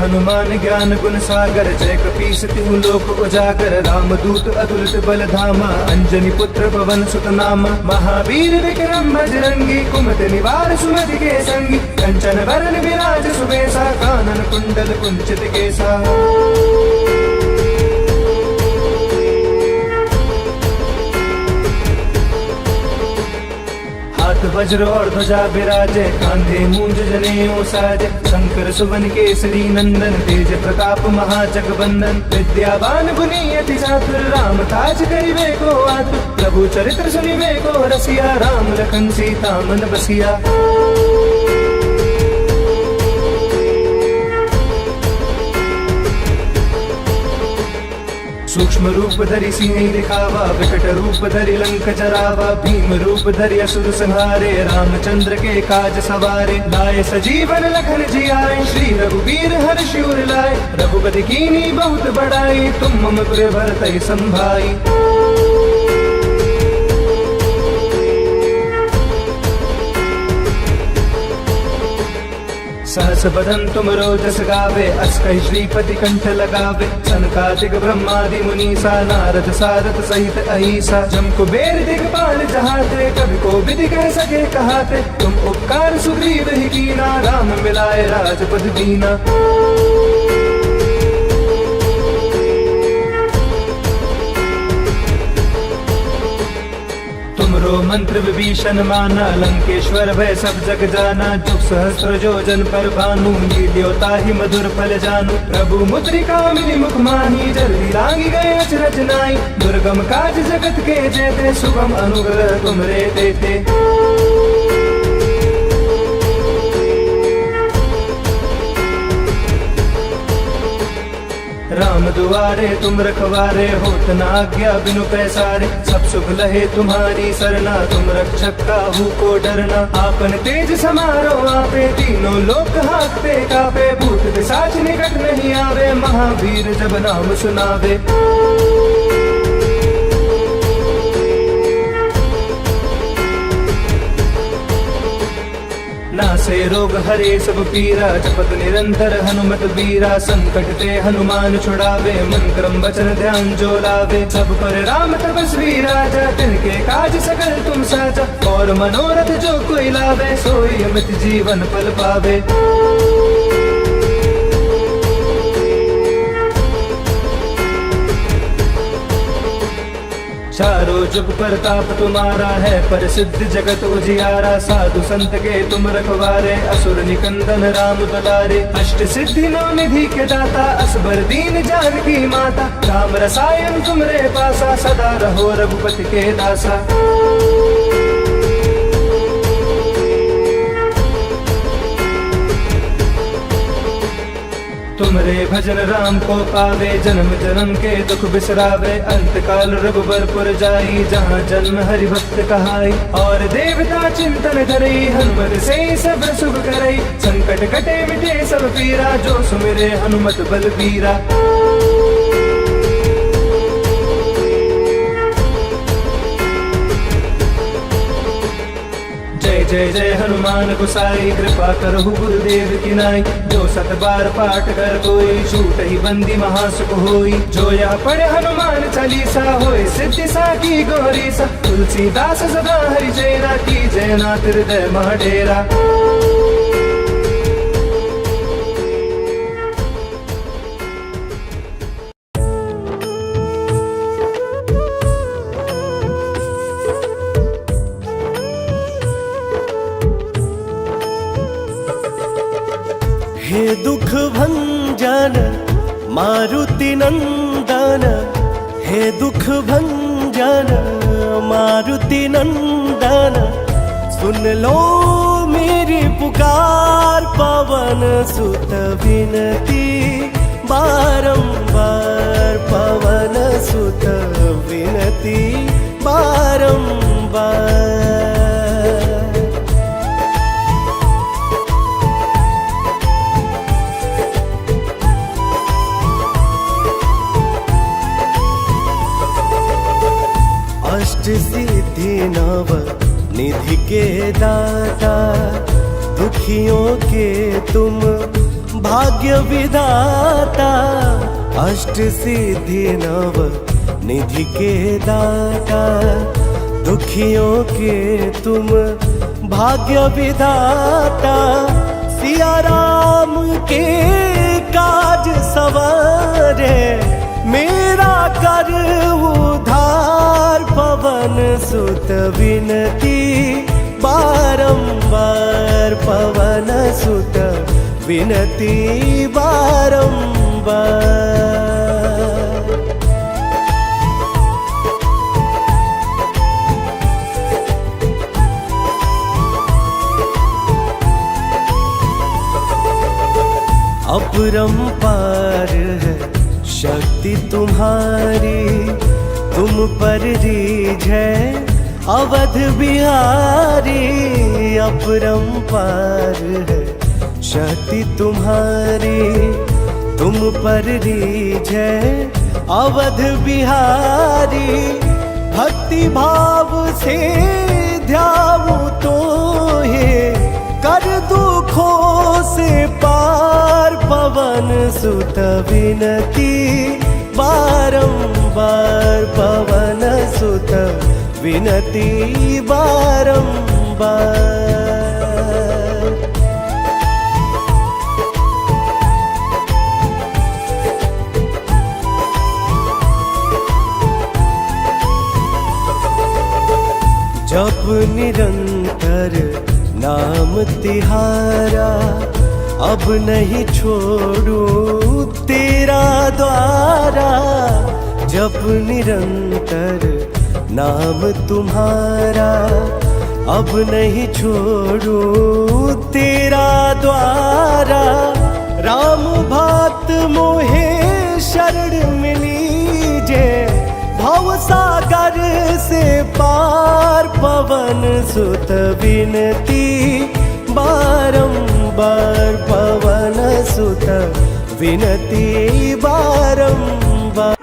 हनुमान ज्ञान गुण सागर, जय कपीस तिहु लोक उजागर। रामदूत अतुलित बल धामा, अंजनी पुत्र पवन सुत नामा। महावीर विक्रम बजरंगी, कुमति निवार सुमति के संगी। कंचन बरन विराज सुबेसा, कानन कुंडल कुंचित केसा। हाथ वज्र और ध्वजा विराजे, कांधे मूंज जनेऊ साजे। शंकर सुवन केसरी नंदन, तेज प्रताप महाजगवंदन। विद्यावान गुणी अति चातुर, राम काज करिबे को आतुर। प्रभु चरित्र सुनिबे को रसिया, राम लखन सीता मन बसिया। सूक्ष्म रूप धरि सिंह दिखावा, विकट रूप धरि लंक जरावा। भीम रूप धरि असुर संहारे, रामचंद्र के काज सवारे। लाए सजीवन लखन जियाए, श्री रघुवीर हर्षि उर लाए। रघुपति कीन्ही बहुत बड़ाई, तुम मम प्रिय भरतहि संभाई। सहस बदन तुम रोजस गावे, अस कहि श्रीपति कंठ लगावे। सनकादिक ब्रह्मादि मुनीसा, नारद सारद सहित अहिसा। जम कुबेर दिगपाल जहाते, कवि को विधि कह सके कहाते। तुम उपकार सुग्रीव ही कीना, राम मिलाए राजपद दीना। तुमरो मंत्र विभीषण माना, लंकेश्वर भय सब जग जाना। जुग सहस्त्र जो जन पर भानु, लील्यो ताहि मधुर फल जानू। प्रभु मुद्रिका मिली मुख माही, जल्दी लांगी गए अचरज नाई। दुर्गम काज जगत के जेते, सुगम अनुग्रह तुमरे देते। राम दुआरे तुम रखवारे, होत न आज्ञा बिनु पैसारे। सब सुख लहे तुम्हारी सरना, तुम रक्षक काहू को डरना। आपन तेज समारो आपे, तीनों लोक हांकते कापे। भूत पिशाच निकट नहीं आवे, महावीर जब नाम सुनावे। नासे रोग हरे सब पीरा, जपत निरंतर हनुमत बीरा। संकट ते हनुमान छुड़ावे, मन क्रम वचन ध्यान जो लावे। सब पर राम तपस्वी राजा, तिनके काज सकल तुम साजा। और मनोरथ जो कोई लावे, सोई अमित जीवन फल पावे। चारों जुग प्रताप तुम्हारा है, प्रसिद्ध जगत उजियारा। साधु संत के तुम रखवारे, असुर निकंदन राम दुलारे। अष्ट सिद्धि नौ निधि के दाता, असबर दीन जानकी माता। राम रसायन तुमरे पासा, सदा रहो रघुपति के दासा। तुमरे भजन राम को पावे, जन्म जन्म के दुख बिसरावे। अंत काल रघुबरपुर जाई, जहाँ जन्म हरि भक्त कहाई। और देवता चिंतन करई, हनुमत से सब सुख करई। संकट कटे मिटे सब पीरा, जो सुमिरे हनुमत बलबीरा। जय जय हनुमान गोसाई, कृपा करहु गुरुदेव की नाई। जो सत बार पाठ कर कोई, छूट ही बंदी महासुख होई। जो यह पढ़े हनुमान चालीसा, होए सिद्धि साकी गौरीसा। तुलसीदास सदा हरि चेरा, की जय नाथ हृदय मह डेरा। हे दुख भंजन मारुति नंदन, हे दुख भंजन मारुति नंदन। सुन लो मेरी पुकार, पवन सुत विनती बारंबार। पवन सुत विनती बारंबार। सिद्धि नव निधि के दाता, दुखियों के तुम भाग्य विधाता अष्ट सिद्धि नव निधि के दाता दुखियों के तुम भाग्य विधाता सिया राम के काज सवारे मेरा कर उधार पवन सुत विनती बारंबार पवन सुत विनती बारंबार। अपरंपार है शक्ति तुम्हारी तुम पर रीझ है अवध बिहारी। अपरंपार है शक्ति तुम्हारी तुम पर रीझ है अवध बिहारी। भक्ति भाव से ध्याऊं तो हे कर दुखों से पार पवन सुत विनती बारंबार पवन सुत विनती बारंबार। जप निरंतर नाम तिहारा अब नहीं छोड़ू तेरा द्वारा। जप निरंतर नाम तुम्हारा अब नहीं छोड़ू तेरा द्वारा। राम भक्त मोहे शरण मिली जे भव सागर से पार पवन सुत विनती बारंबार पवन सुत विनती बारंबार।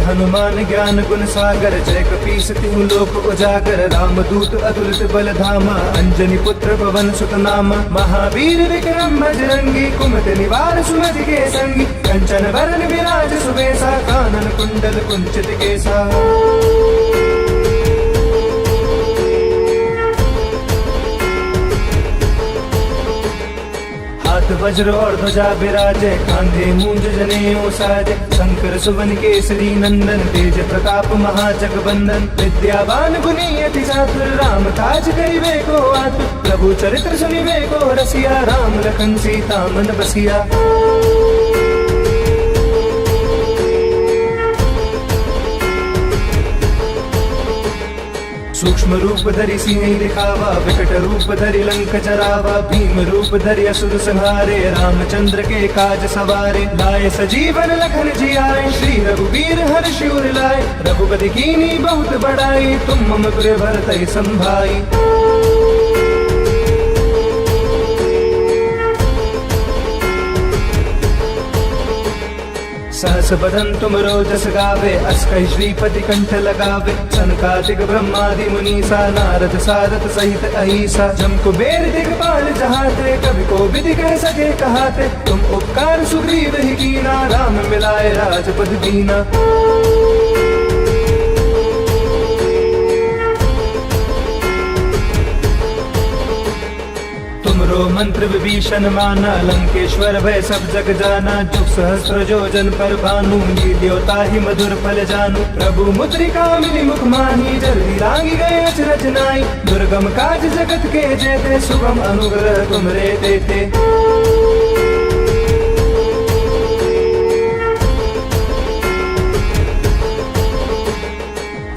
हनुमान ज्ञान गुण सागर जय कपीस तिहु लोक उजागर। रामदूत अतुलित बल धामा अंजनी पुत्र पवन सुत नामा। महावीर विक्रम बजरंगी कुमति निवार सुमति के संगी। कंचन वरण विराज सुबेसा कानन कुंडल कुंचित केसा। हाथ वज्र और ध्वजा विराजे कांधे मूंज जनेऊ साजे। शंकर सुवन केसरी नंदन तेज प्रताप महाजगबंदन। विद्यावान गुणी अति चातुर राम काज करिबे को आतुर। प्रभु चरित्र सुनिबे को रसिया राम लखन सीता मन बसिया। सूक्ष्म रूप धरि सिंह दिखावा विकट रूप धरि लंक जरावा। भीम रूप धरि असुर संहारे रामचंद्र के काज सवारे। लाए सजीवन लखन जियाए श्री रघुवीर हर्ष उर लाए। रघुपति कीनी बहुत बड़ाई तुम मम प्रिय भरतहि संभाई। सहस बदन तुम रोजस गावे अस कहि श्रीपति कंठ लगावे। सनकादिक ब्रह्मादि मुनीसा नारद सारथ सहित अहिसा। जम कुबेर दिगपाल जहाते कवि को विधि कह सके कहाते। तुम उपकार सुग्रीव ही कीना राम मिलाए राजपद दीना। तुमरो मंत्र विभीषण माना लंकेश्वर भय सब जग जाना। जुग सहस्त्र जोजन पर भानु लील्योता ही मधुर फल जानू। प्रभु मुद्रिका मिली मुख माही जल्दी लागी गए अचरज नाई। दुर्गम काज जगत के जेते सुगम अनुग्रह तुमरे देते।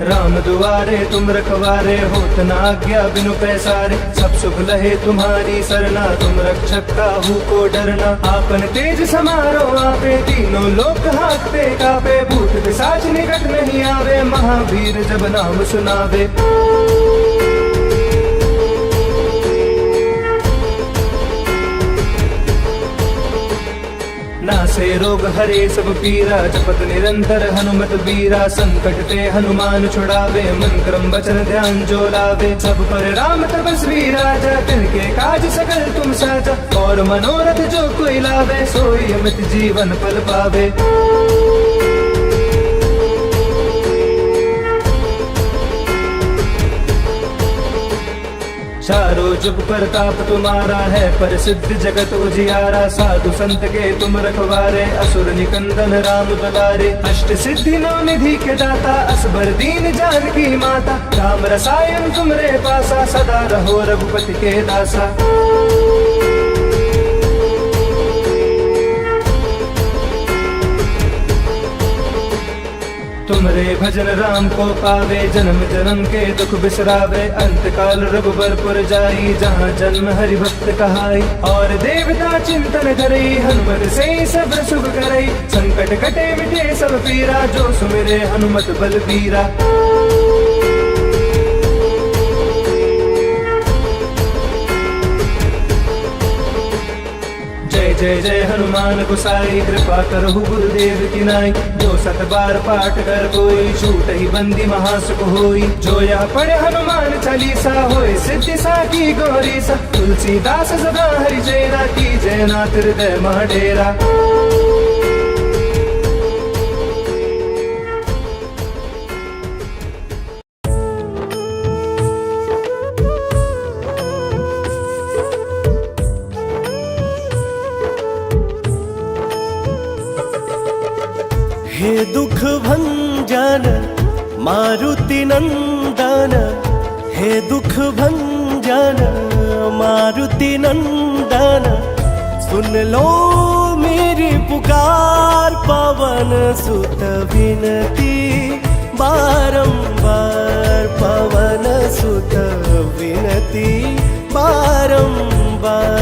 राम दुआरे तुम रखवारे होत न आज्ञा बिनु पैसारे। सब सुख लहे तुम्हारी सरना तुम रक्षक काहू को डरना। आपन तेज समारो आपे तीनों लोक हाकते कापे। भूत पिशाच निकट नहीं आवे महावीर जब नाम सुनावे। नासे रोग हरे सब पीरा, जपत निरंतर हनुमत बीरा। संकट ते हनुमान छुड़ावे, मन क्रम वचन ध्यान जो लावे। सब पर राम तपस्वी राजा, तिनके काज सकल तुम साजा। और मनोरथ जो कोई लावे, सोई अमित जीवन फल पावे। चारों जुग प्रताप तुम्हारा है, प्रसिद्ध जगत उजियारा। साधु संत के तुम रखवारे, असुर निकंदन राम दुलारे। अष्ट सिद्धि नौ निधि के दाता, असबर दीन जानकी माता। राम रसायन तुमरे पासा, सदा रहो रघुपति के दासा। तुमरे भजन राम को पावे, जन्म जन्म के दुख बिसरावे। अंत काल रघुबरपुर जाई, जहाँ जन्म हरि भक्त कहाई। और देवता चिंतन करई, हनुमत से सब सुख करई। संकट कटे मिटे सब पीरा, जो सुमिरे हनुमत बलबीरा। जय जय जय हनुमान गोसाई, कृपा करहु गुरुदेव की नाई। जो सत बार पाठ कर कोई, छूट ही बंदी महासुख होई। जो या पढ़े हनुमान चालीसा, होए सिद्धि साकी गौरीसा। तुलसीदास सदा हरि चेरा, की जय नाथ हृदय मह डेरा। हे दुख भंजन मारुति नंदन, हे दुख भंजन मारुति नंदन। सुन लो मेरी पुकार, पवन सुत विनती बारंबार। पवन सुत विनती बारंबार।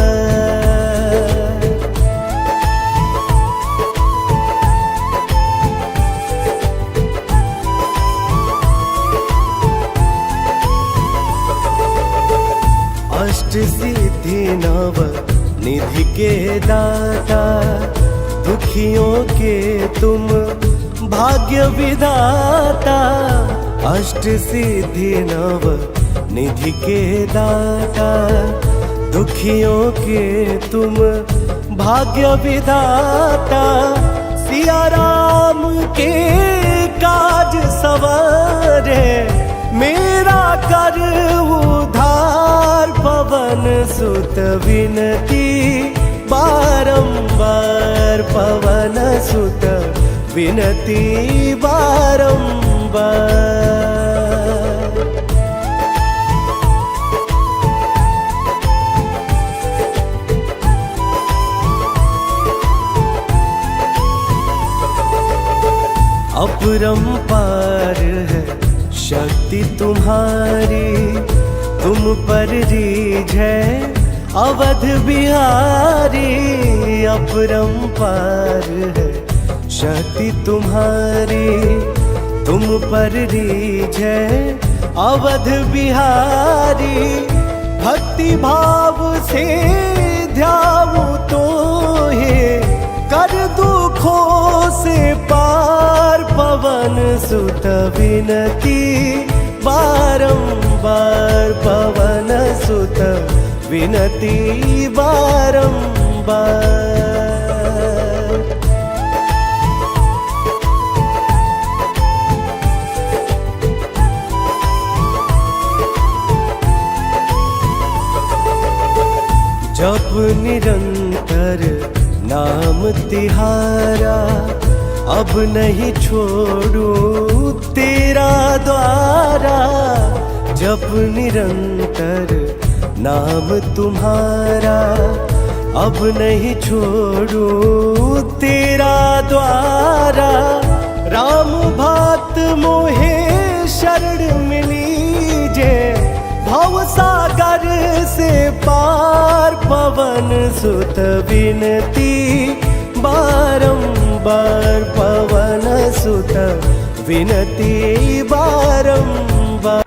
अष्ट सिद्धि नव निधि के दाता, दुखियों के तुम भाग्य विधाता। अष्ट सिद्धि नव निधि के दाता, दुखियों के तुम भाग्य विधाता। सिया राम के काज सवारे, मेरा कर उधार। पवन सुत विनती बारंबार, पवन सुत विनती बारंबार। अपरंपार है शक्ति तुम्हारी, तुम पर रीझ है अवध बिहारी। अपरंपार है शक्ति तुम्हारी, तुम पर रीझ है अवध बिहारी। भक्ति भाव से ध्याऊं तो हे, कर दुखों से पार। पवन सुत विनती बारंबार, पवन सुत विनती बारंबार। जप निरंतर नाम तिहारा, अब नहीं छोड़ूं तेरा द्वारा। जप निरंतर नाम तुम्हारा, अब नहीं छोड़ूं तेरा द्वारा। राम भात मोहे शरण मिली जे, भव सागर से पार। पवन सुत विनती बारंबार, पवन सुत विनती बारंबार।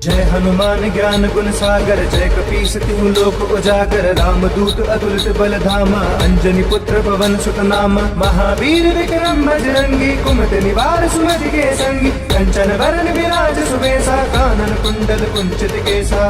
जय हनुमान ज्ञान गुण सागर, जय कपीस तिहु लोक उजागर। रामदूत अतुलित बल धामा, अंजनी पुत्र पवन सुत नामा। महावीर विक्रम बजरंगी, कुमति निवार सुमति के संगी। कंचन वरण विराज सुबेसा, कानन कुंडल कुंचित केसा।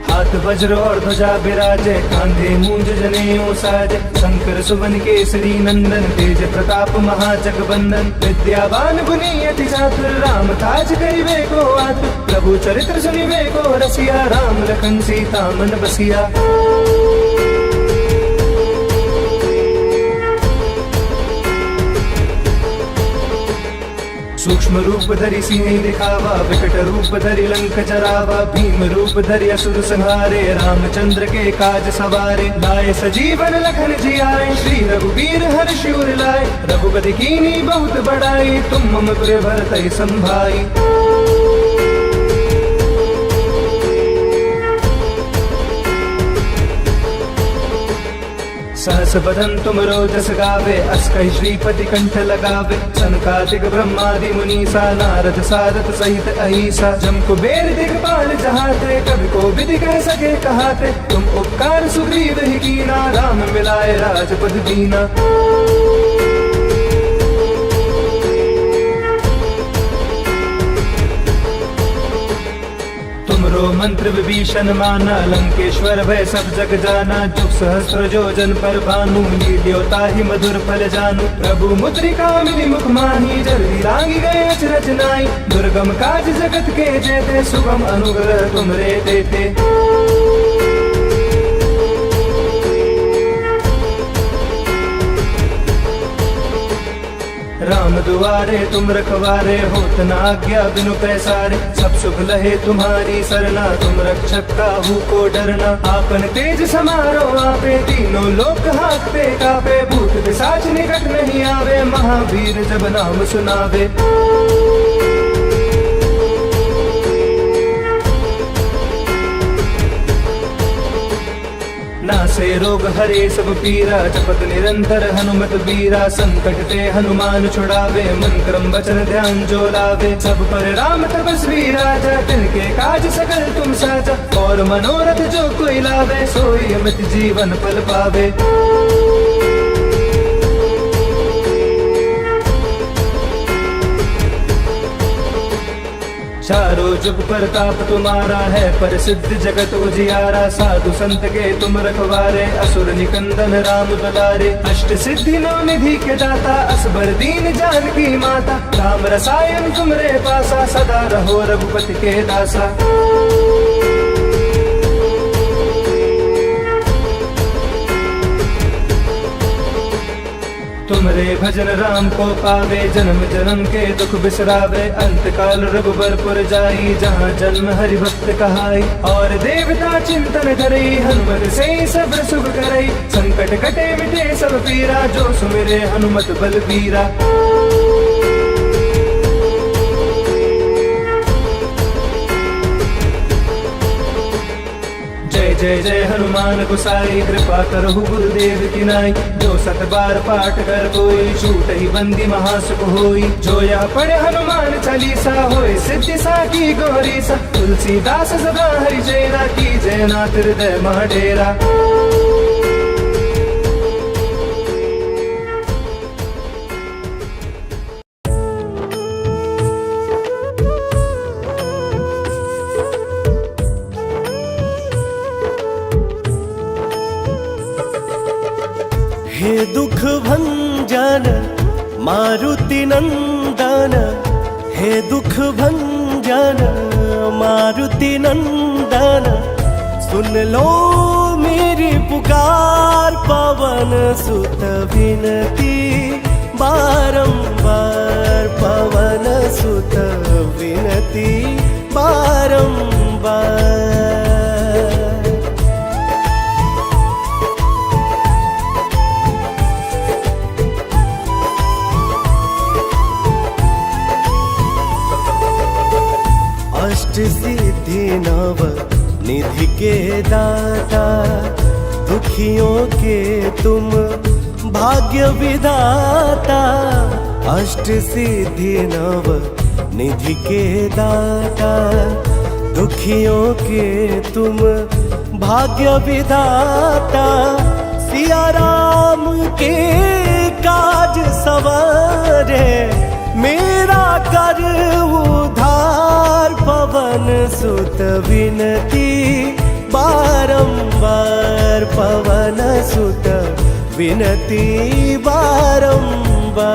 हाथ वज्र और ध्वजा बिराजे, कांधे मूंज जनेऊ साजे। शंकर सुवन केसरी नंदन, तेज प्रताप महाजगबंदन। विद्यावान गुणी अति चातुर, राम काज करिबे को आतुर। प्रभु चरित्र सुनिबे को रसिया, राम लखन सीता मन बसिया। सूक्ष्म रूप धरि सिंह दिखावा, विकट रूप धरि लंक जरावा। भीम रूप धरि असुर संहारे, रामचंद्र के काज सवारे। लाए सजीवन लखन जियाए, श्री रघुवीर हर्षि उर लाए। रघुपति कीन्ही बहुत बड़ाई, तुम मम प्रिय भरतहि संभाई। सहस बदन तुम रोजस गावे, अस कहि श्रीपति कंठ लगावे। सनकादिक ब्रह्मादि मुनीसा, नारद सारद सहित अहिसा। जम कुबेर दिगपाल जहाते, कवि को विधि कह सके कहाते। तुम उपकार सुग्रीव ही कीना, राम मिलाए राजपद दीना। तुमरो मंत्र विभीषण माना, लंकेश्वर भय सब जग जाना। जुग सहस्त्र जो जन पर भानु, लील्योता ही मधुर फल जानू। प्रभु मुद्रिका मिली मुख माही, जल्दी लांगी गए अचरज नाई। दुर्गम काज जगत के जेते, सुगम अनुग्रह तुमरे देते। राम दुआरे तुम रखवारे, होत न आज्ञा बिनु पैसारे। सब सुख लहे तुम्हारी सरना, तुम रक्षक काहू को डरना। आपन तेज समारो आपे, तीनों लोक हांकते कापे। भूत पिशाच निकट नहीं आवे, महावीर जब नाम सुनावे। नासे रोग हरे सब पीरा, जपत निरंतर हनुमत बीरा। संकट ते हनुमान छुड़ावे, मन क्रम वचन ध्यान जो लावे। सब पर राम तपस्वी राजा, तिनके काज सकल तुम साजा। और मनोरथ जो कोई लावे, सोई अमित जीवन फल पावे। चारों जुग प्रताप तुम्हारा है, प्रसिद्ध जगत उजियारा। साधु संत के तुम रखवारे, असुर निकंदन राम दुलारे। अष्ट सिद्धि नौ निधि के दाता, असबर दीन जानकी माता। राम रसायन तुमरे पासा, सदा रहो रघुपति के दासा। तुमरे भजन राम को पावे, जन्म जन्म के दुख बिसरावे। अंत काल रघुबरपुर जाई, जहाँ जन्म हरि भक्त कहाई। और देवता चिंतन करई, हनुमत से सब सुख करई। संकट कटे मिटे सब पीरा, जो सुमिरे हनुमत बलबीरा। जय जय हनुमान गोसाई, कृपा करहु गुरुदेव की नाई। जो सत बार पाठ कर कोई, छूट ही बंदी महासुख होई। जो यह पढ़े हनुमान चालीसा, होए सिद्धि साकी गौरी सा। तुलसीदास सदा हरि चेरा, की जय नाथ हृदय मह डेरा। हे दुख भंजन मारुति नंदन, हे दुख भंजन मारुति नंदन। सुन लो मेरी पुकार, पवन सुत विनती बारंबार। पवन सुत विनती बारंबार। अष्ट सिद्धि नव निधि के दाता, दुखियों के तुम भाग्य विधाता अष्ट सिद्धि नव निधि के दाता दुखियों के तुम भाग्य विधाता सिया राम के काज सवारे मेरा कर उधार पवन सुत विनती बारंबार पवन सुत विनती बारंबार।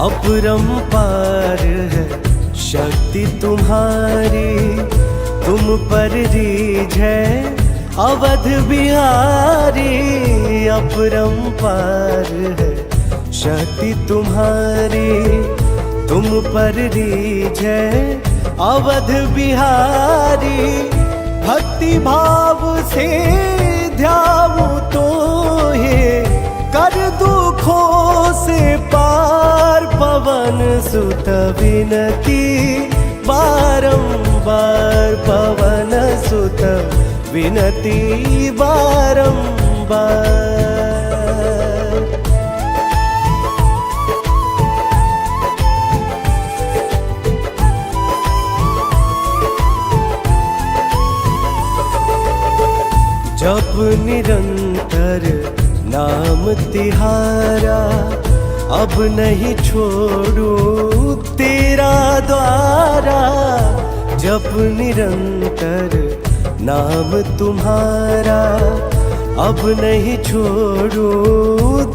अपरंपार है शक्ति तुम्हारी तुम पर रीझ है अवध बिहारी। अपरंपार है शक्ति तुम्हारी तुम पर रीझ है अवध बिहारी। भक्ति भाव से ध्याऊं तो हे कर दुखों से पार पवन सुत विनती बारंबार पवन सुत विनती बारंबार। जप निरंतर नाम तिहारा अब नहीं छोड़ू तेरा द्वारा। जप निरंतर नाम तुम्हारा अब नहीं छोड़ू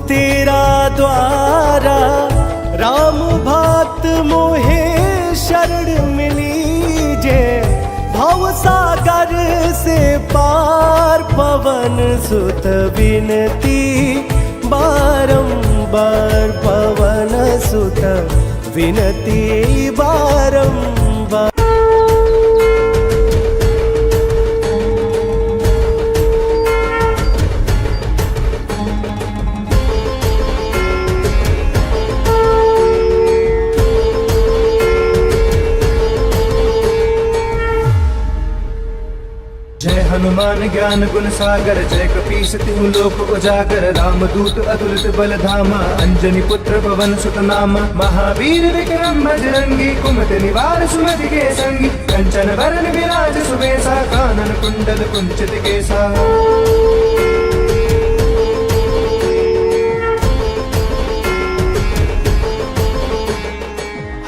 तेरा द्वारा। राम भक्त मोहे शरण मिली जे भव सागर से पार पवन सुत विनती बारंबार पवन सुत विनती बारंबार। हनुमान ज्ञान गुण सागर जय कपीस तिहु लोक उजागर। रामदूत अतुलित बल धामा अंजनी पुत्र पवन सुत नामा। महावीर विक्रम बजरंगी कुमति निवार सुमति के संगी। कंचन वरण विराज सुबेसा कानन कुंडल कुंचित केसा।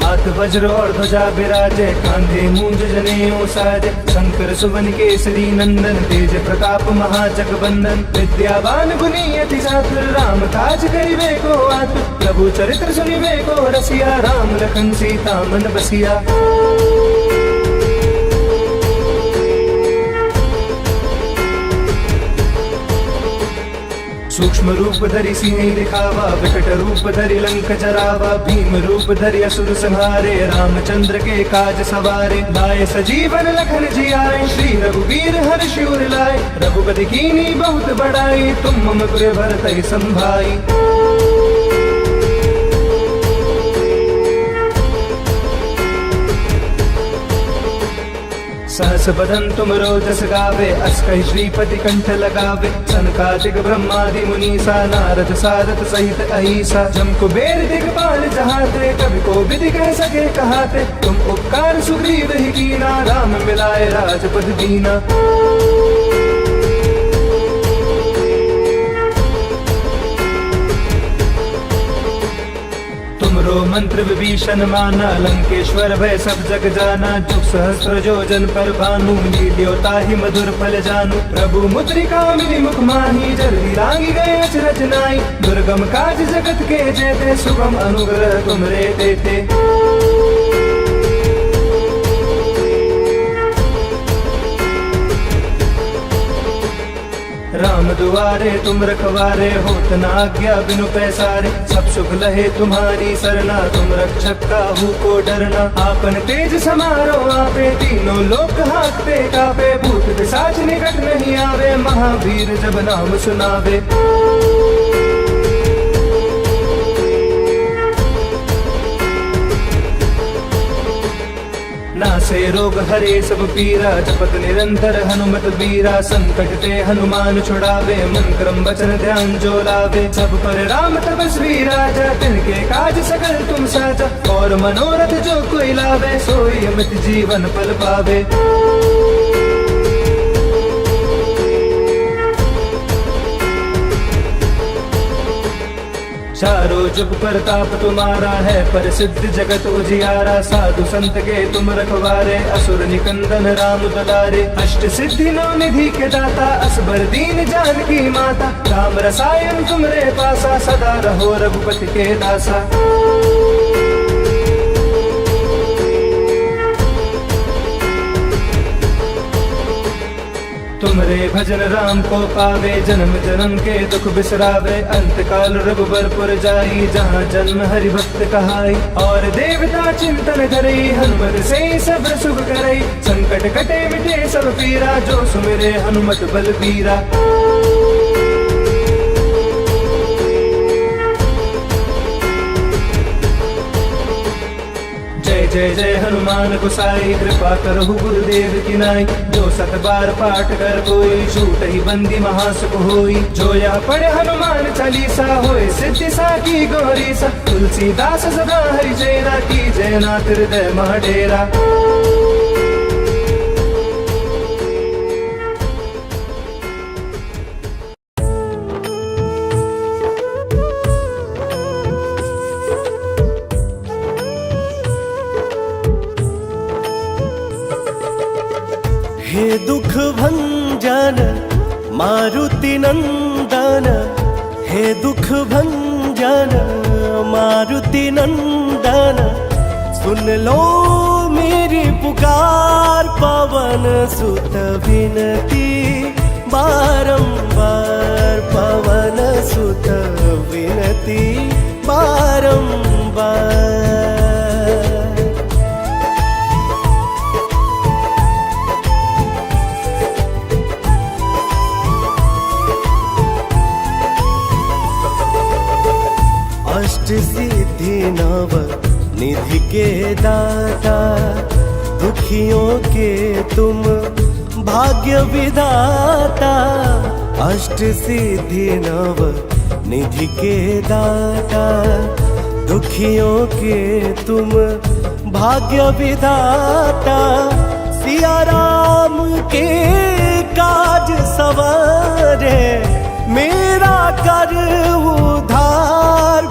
हाथ वज्र और ध्वजा विराजे कांधे मूंज जनेऊ साजे। शंकर सुवन केसरी नंदन तेज प्रताप महाजगबंदन। विद्यावान गुणी अति चातुर राम काज करिबे को आतुर। प्रभु चरित्र सुनिबे को रसिया राम लखन सीता मन बसिया। सूक्ष्म रूप धरि सिंह दिखावा विकट रूप धरि लंक जरावा। भीम रूप धरि असुर संहारे रामचंद्र के काज सवारे। लाए सजीवन लखन जियाए श्री रघुवीर हर्ष उर लाए। रघुपति कीनी बहुत बड़ाई तुम मम पुर भरतहि संभाई। सहस बदन तुम रोजस गावे अस कहि श्रीपति कंठ लगावे। सनकादिक ब्रह्मादि मुनीसा नारद सारथ सहित अहिसा। जम कुबेर दिगपाल जहाते कवि को विधि कह सके कहाते। तुम उपकार सुग्रीव ही कीना राम मिलाए राजपद दीना। तुमरो मंत्र विभीषण माना लंकेश्वर भय सब जग जाना। जुग सहस्त्र जोजन पर भानु लील्यो ताहि मधुर फल जानू। प्रभु मुद्रिका मिली मुख माही जल्दी लागी गए अचरज नाई। दुर्गम काज जगत के जेते सुगम अनुग्रह तुमरे देते। राम दुआरे तुम रखवारे होत न आज्ञा बिनु पैसारे। सब सुख लहे तुम्हारी सरना तुम रक्षक काहू को डरना। आपन तेज समारो आपे तीनों लोक हाकते कापे। भूत पिशाच निकट नहीं आवे महावीर जब नाम सुनावे। नासे रोग हरे सब पीरा, जपत निरंतर हनुमत बीरा। संकट ते हनुमान छुड़ावे, मन क्रम वचन ध्यान जो लावे। सब पर राम तपस्वी राजा, तिनके काज सकल तुम साजा। और मनोरथ जो कोई लावे, सोई अमित जीवन फल पावे। चारों जुग प्रताप तुम्हारा है, प्रसिद्ध जगत उजियारा। साधु संत के तुम रखवारे, असुर निकंदन राम दुलारे। अष्ट सिद्धि नौ निधि के दाता, असबर दीन जानकी माता। राम रसायन तुमरे पासा, सदा रहो रघुपति के दासा। तुमरे भजन राम को पावे, जन्म जन्म के दुख बिसरावे। अंत काल रघुबरपुर जाई, जहाँ जन्म हरि भक्त कहाई। और देवता चिंतन करई, हनुमत से सब सुख करई। संकट कटे मिटे सब पीरा, जो सुमिरे हनुमत बलबीरा। जय जय जय हनुमान गोसाई, कृपा करहु गुरुदेव की नाई। जो सत बार पाठ कर कोई, छूट ही बंदी महासुख होई। जो या पढ़े हनुमान चालीसा, होए सिद्धि साकी गौरी सा। तुलसीदास सदा हरि चेरा, की जय नाथ हृदय मह डेरा। हे दुख भंजन मारुति नंदन, हे दुख भंजन मारुति नंदन। सुन लो मेरी पुकार, पवन सुत विनती बारंबार। पवन सुत विनती बारंबार। अष्ट सिद्धि नव निधि के दाता, दुखियों के तुम भाग्य विधाता। अष्ट सिद्धि नव निधि के दाता, दुखियों के तुम भाग्य विधाता। सिया राम के काज सवारे, मेरा कर उधार।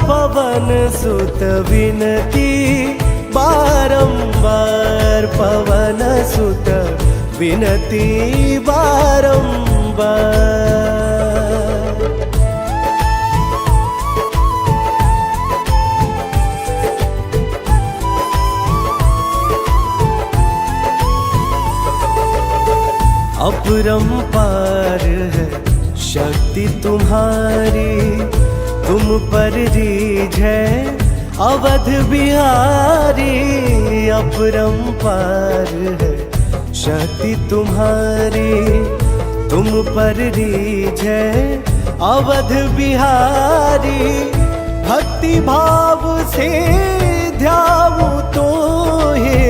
पवन सुत विनती बारंबार, पवन सुत विनती बारंबार। अपरंपार है शक्ति तुम्हारी, तुम पर रीझ है अवध बिहारी। अपरंपार है शक्ति तुम्हारी, तुम पर रीझ है अवध बिहारी। भक्ति भाव से ध्याऊं तो हे,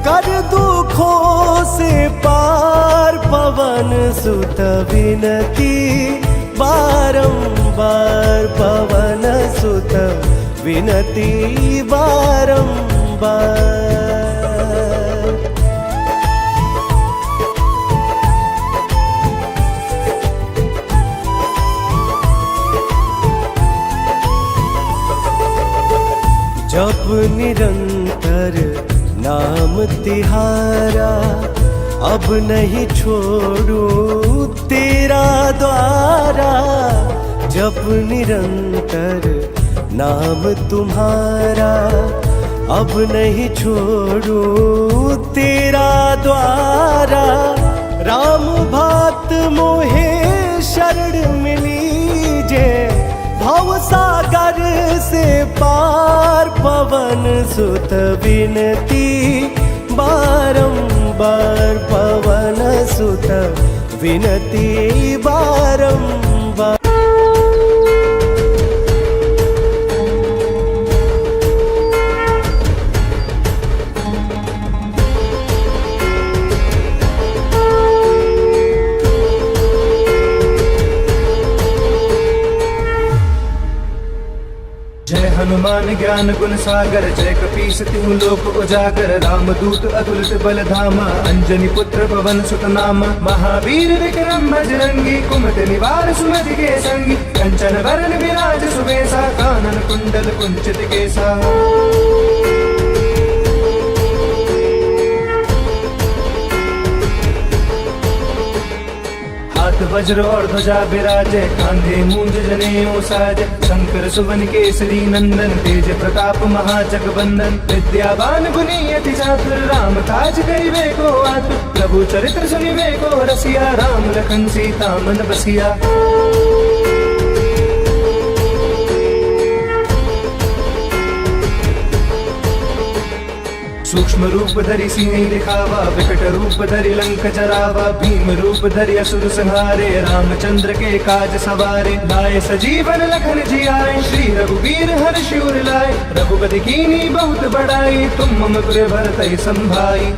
कर दुखों से पार। पवन सुत विनती बारंबार, पवन सुत विनती बारंबार। जप निरंतर नाम तिहारा, अब नहीं छोड़ू तेरा द्वारा। जप निरंतर नाम तुम्हारा, अब नहीं छोड़ू तेरा द्वारा। राम भात मोहे शरण मिली जे, भव सागर से पार। पवन सुत विनती बारंबार, पवन सुत विनती बारंबार। ज्ञान गुण सागर, जय कपीस तिहु लोक उजागर। रामदूत अतुलित बल धामा, अंजनी पुत्र पवन सुत नामा। महावीर विक्रम बजरंगी, कुमति निवार सुमति के संगी। कंचन वरण विराज सुबेसा, कानन कुंडल कुंचित केसा। हाथ वज्र और ध्वजा विराजे, कांधे मूंज जनेऊ साजे। शंकर सुवन केसरी नंदन, तेज प्रताप महाजग बंदन। विद्यावान गुणी अति चातुर, राम काज करिबे को आतुर। प्रभु चरित्र सुनिबे को रसिया, राम लखन सीता मन बसिया। सूक्ष्म रूप धरि सिंह दिखावा, विकट रूप धरि लंक जरावा। भीम रूप धरि असुर संहारे, रामचंद्र के काज सवारे। लाए सजीवन लखन जियाए, श्री रघुवीर हर्षि उर लाए। रघुपति कीन्ही बहुत बड़ाई, तुम मम प्रिय भरतहि संभाई।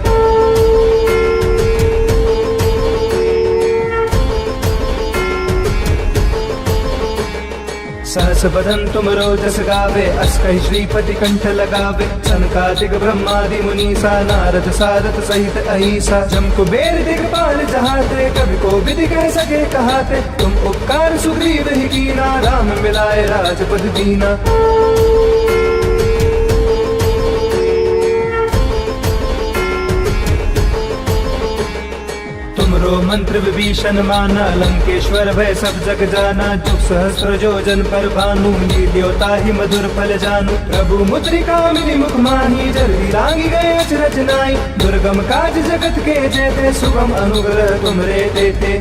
सहस बदन तुम रोजस गावे, अस कहि श्रीपति कंठ लगावे। सनकादिक ब्रह्मादि मुनीसा, नारद सारद सहित अहिसा। जम कुबेर दिगपाल जहाते, कवि को विधि कह सके कहाते। तुम उपकार सुग्रीव ही कीना, राम मिलाए राजपद दीना। तुमरो मंत्र विभीषण माना, लंकेश्वर भय सब जग जाना। जुग सहस्र जोजन पर भानु, लील्यो ताहि मधुर फल जानू। प्रभु मुद्रिका मिली मुख माही, जल्दी लागी गए अचरज नाई। दुर्गम काज जगत के जेते, सुगम अनुग्रह तुमरे देते।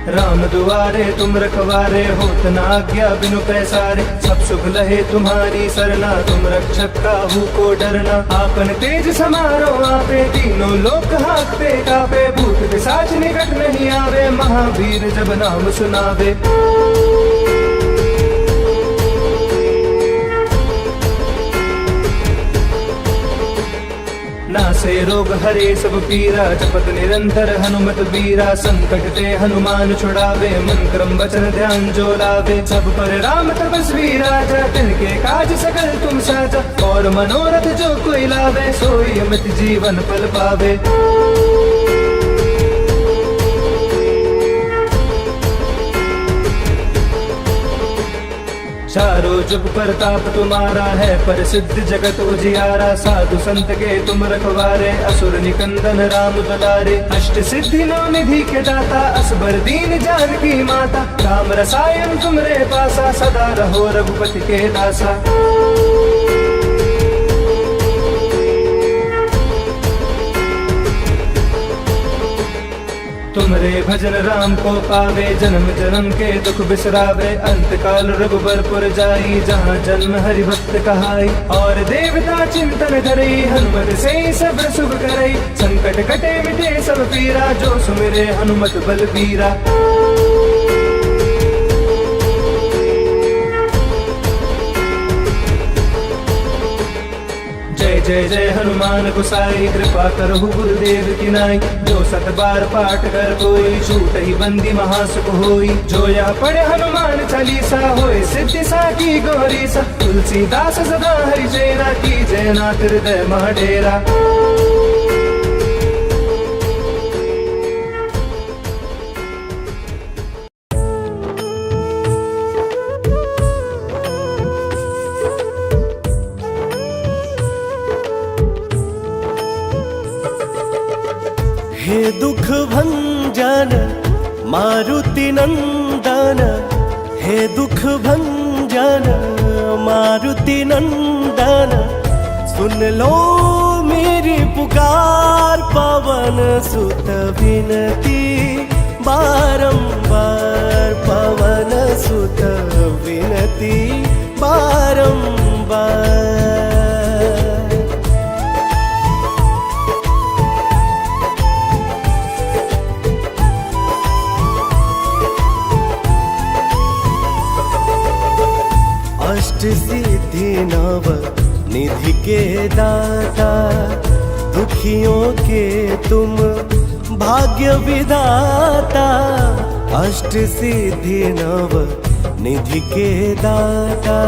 राम दुआरे तुम रखवारे, होत न आज्ञा बिनु पैसारे। सब सुख लहे तुम्हारी सरना, तुम रक्षक काहू को डरना। आपन तेज समारो आपे, तीनों लोक हांकते कापे। भूत पिशाच निकट नहीं आवे, महावीर जब नाम सुनावे। नासे रोग हरे सब पीरा, जपत निरंतर हनुमत बीरा। संकट ते हनुमान छुड़ावे, मन क्रम वचन ध्यान जो लावे। सब पर राम तपस्वी राजा, तिनके काज सकल तुम साजा। और मनोरथ जो कोई लावे, सोई अमित जीवन फल पावे। चारों जुग प्रताप तुम्हारा है, प्रसिद्ध जगत उजियारा। साधु संत के तुम रखवारे, असुर निकंदन राम दुलारे। अष्ट सिद्धि नौ निधि के दाता, असबर दीन जानकी माता। राम रसायन तुमरे पासा, सदा रहो रघुपति के दासा। तुमरे भजन राम को पावे, जन्म जन्म के दुख बिसरावे। अंत काल रघुबरपुर जाई, जहाँ जन्म हरि भक्त कहाई। और देवता चिंतन करई, हनुमत से सब शुभ करई। संकट कटे मिटे सब पीरा, जो सुमिरे हनुमत बलबीरा। जय जय हनुमान गोसाई, कृपा करहु गुरुदेव की नाई। जो सत बार पाठ कर कोई, छूट ही बंदी महासुख होई। जो यह पढ़े हनुमान चालीसा, होए सिद्धि साकी गौरी सा। तुलसीदास सदा हरि चेरा, की जय नाथ हृदय मह डेरा। हे दुख भंजन मारुति नंदन, हे दुख भंजन मारुति नंदन। सुन लो मेरी पुकार, पवन सुत विनती बारंबार। पवन सुत विनती बारंबार। अष्ट सिद्धि नव निधि के दाता, दुखियों के तुम भाग्य विधाता अष्ट सिद्धि नव निधि के दाता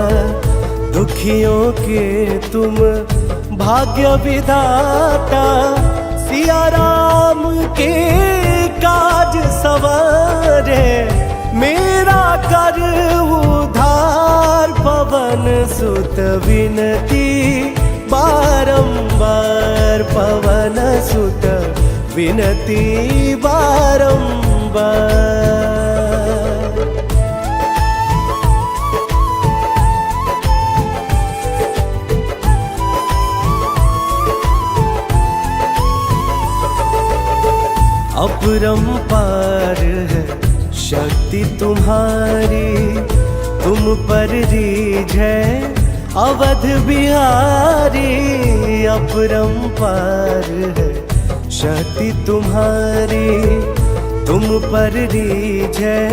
दुखियों के तुम भाग्य विधाता सिया राम के काज सवारे मेरा कर उधार पवन सुत विनती बारंबार पवन सुत विनती बारंबार। अपरंपार है शक्ति तुम्हारी तुम पर रीझ है अवध बिहारी। अपरंपार है शक्ति तुम्हारी तुम पर रीझ है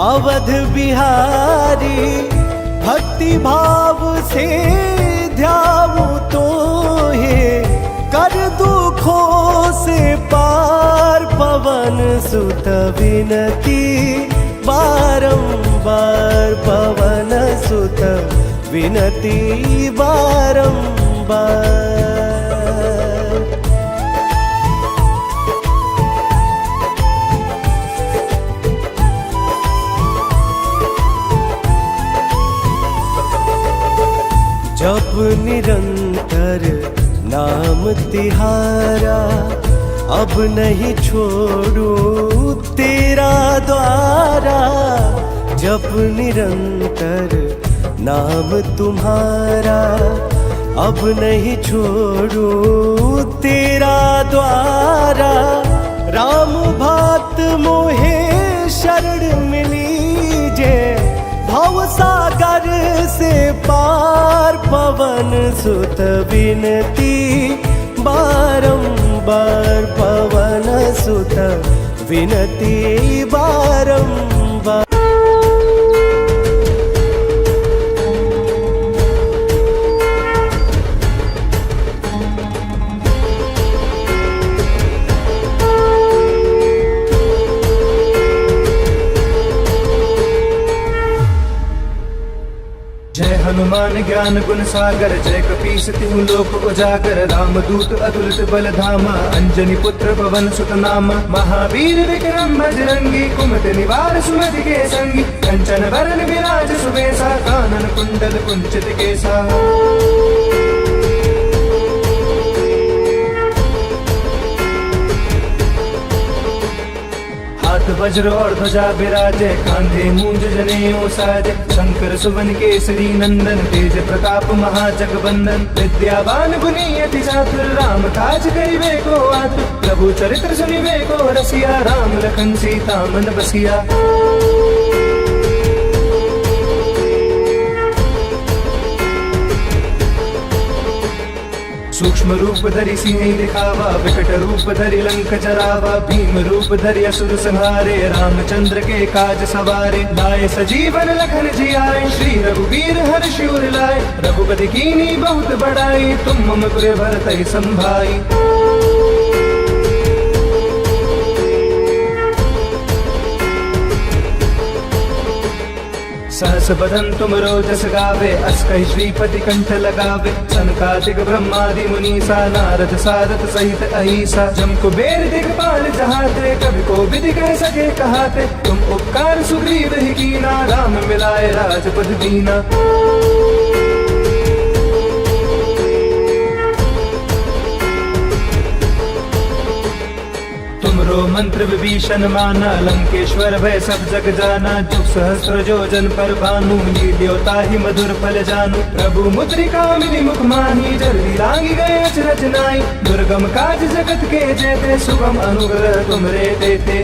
अवध बिहारी। भक्ति भाव से ध्याऊं तो है कर दुखों से पार पवन सुत विनती बारंबार पवन सुत विनती बारंबार। जप निरंतर नाम तिहारा अब नहीं छोड़ू तेरा द्वारा। जप निरंतर नाम तुम्हारा अब नहीं छोड़ू तेरा द्वारा। राम भक्त मोहे शरण मिली जे भव सागर से पार पवन सुत विनती बारंबार पवन सुत विनती बारंबार। जय हनुमान ज्ञान गुण सागर जय कपीस तिहु लोक उजागर। रामदूत अतुलित बल धामा अंजनी पुत्र पवन सुत नामा। महावीर विक्रम बजरंगी कुमति निवार सुमति के संगी। कंचन वरन विराज सुबेसा कानन कुंडल कुंचित केसा। हाथ वज्र और ध्वजा विराजे कांधे मूंज जनेऊ साजे। शंकर सुवन केसरी नंदन तेज प्रताप महाजगबंदन। विद्यावान गुणी अति चातुर राम काज करिबे को आतुर। प्रभु चरित्र सुनिबे को रसिया राम लखन सीता मन बसिया। सूक्ष्म रूप धरि सिंह दिखावा विकट रूप धरि लंक जरावा। भीम रूप धरि असुर संहारे रामचंद्र के काज सवारे। लाए सजीवन लखन जियाए श्री रघुवीर हर्ष उर लाए। रघुपति कीनी बहुत बड़ाई तुम मम पुर भरतहि संभाई। सहस बदन तुम रोजस गावे अस कहि श्रीपति कंठ लगावे। सनकादिक ब्रह्मादि मुनीसा नारद सारथ सहित अहिसा। जम कुबेर दिखपाल जहाते कवि को विधि कह सके कहाते। तुम उपकार सुग्रीव ही कीना राम मिलाए राजपद दीना। तुमरो मंत्र विभीषण माना लंकेश्वर भय सब जग जाना। जुग सहस्त्र जोजन पर भानु लील्योता ही मधुर फल जानू। प्रभु मुद्रिका मिली मुख माही जल्दी लागी गए अचरज नाई। दुर्गम काज जगत के जेते सुगम अनुग्रह तुमरे देते।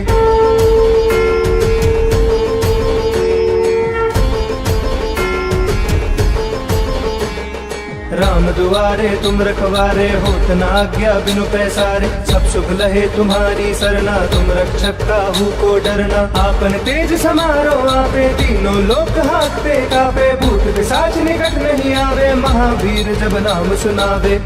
राम दुआरे तुम रखवारे होत न आज्ञा बिनु पैसारे। सब सुख लहे तुम्हारी सरना तुम रक्षक काहू को डरना। आपन तेज समारो आपे तीनों लोक हाकते कापे। भूत पिशाच निकट नहीं आवे महावीर जब नाम सुनावे।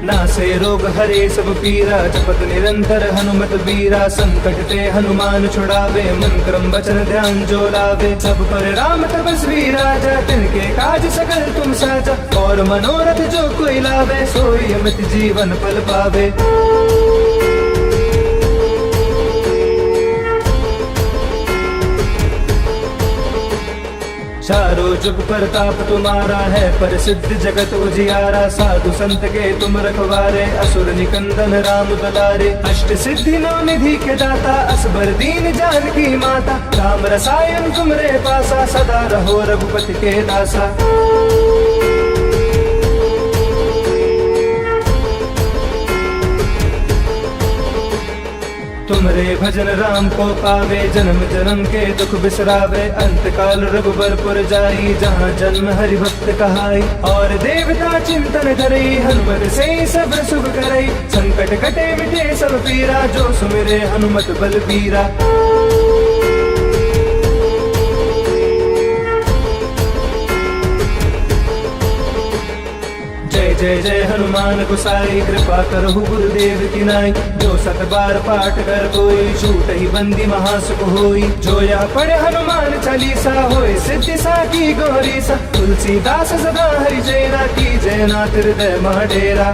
नासे रोग हरे सब पीरा, जपत निरंतर हनुमत बीरा। संकट ते हनुमान छुड़ावे, मन क्रम वचन ध्यान जो लावे। सब पर राम तपस्वी राजा, तिनके काज सकल तुम साजा। और मनोरथ जो कोई लावे, सोई अमित जीवन फल पावे। चारों जुग प्रताप तुम्हारा है, प्रसिद्ध जगत उजियारा। साधु संत के तुम रखवारे, असुर निकंदन राम दुलारे। अष्ट सिद्धि नौ निधि के दाता, असबर दीन जानकी माता। राम रसायन तुमरे पासा, सदा रहो रघुपति के दासा। तुमरे भजन राम को पावे, जन्म जन्म के दुख बिसरावे। अंत काल रघुबरपुर जाई, जहाँ जन्म हरि भक्त कहाई। और देवता चिंतन धरई, हनुमत से सब सुख करई। संकट कटे मिटे सब पीरा, जो सुमिरे हनुमत बलबीरा। जय जय जय हनुमान गोसाई, कृपा करहु गुरुदेव की नाई। जो सत बार पाठ कर कोई, छूट ही बंदी महासुख होई। जो या पढ़े हनुमान चालीसा, होए सिद्धि साकी गौरी सा। तुलसीदास सदा हरि जयना, की जयनाथ हृदय मह डेरा।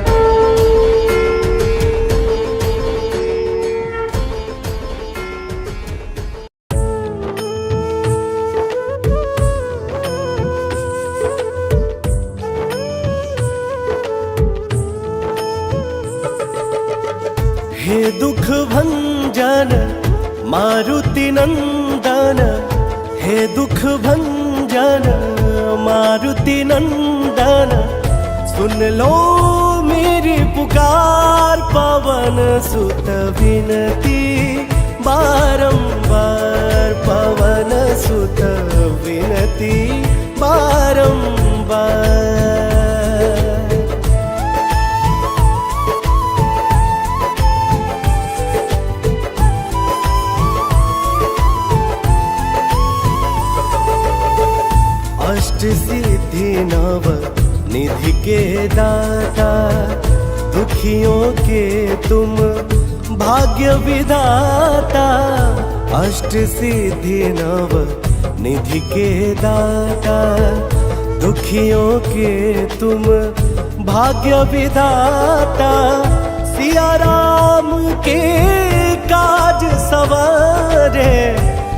हे दुख भंजन मारुति नंदन, हे दुख भंजन मारुति नंदन। सुन लो मेरी पुकार, पवन सुत विनती बारंबार। पवन सुत विनती बारंबार। अष्ट सिद्धि नव निधि के दाता, दुखियों के तुम भाग्य विधाता। अष्ट सिद्धि नव निधि के दाता, दुखियों के तुम भाग्य विधाता। सिया राम के काज सवारे,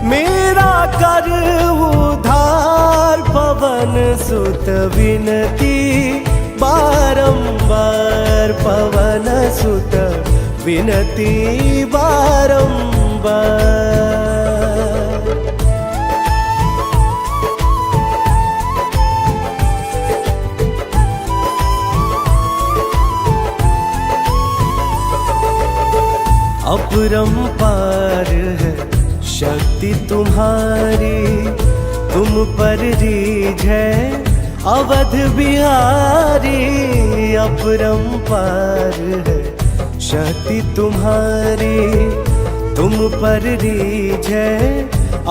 मेरा कर उधार। पवन सुत विनती बारंबार, पवन सुत विनती बारंबार। अपरंपार है शक्ति तुम्हारी, तुम पर रीझ है अवध बिहारी। अपरंपार है शक्ति तुम्हारी, तुम पर रीझ है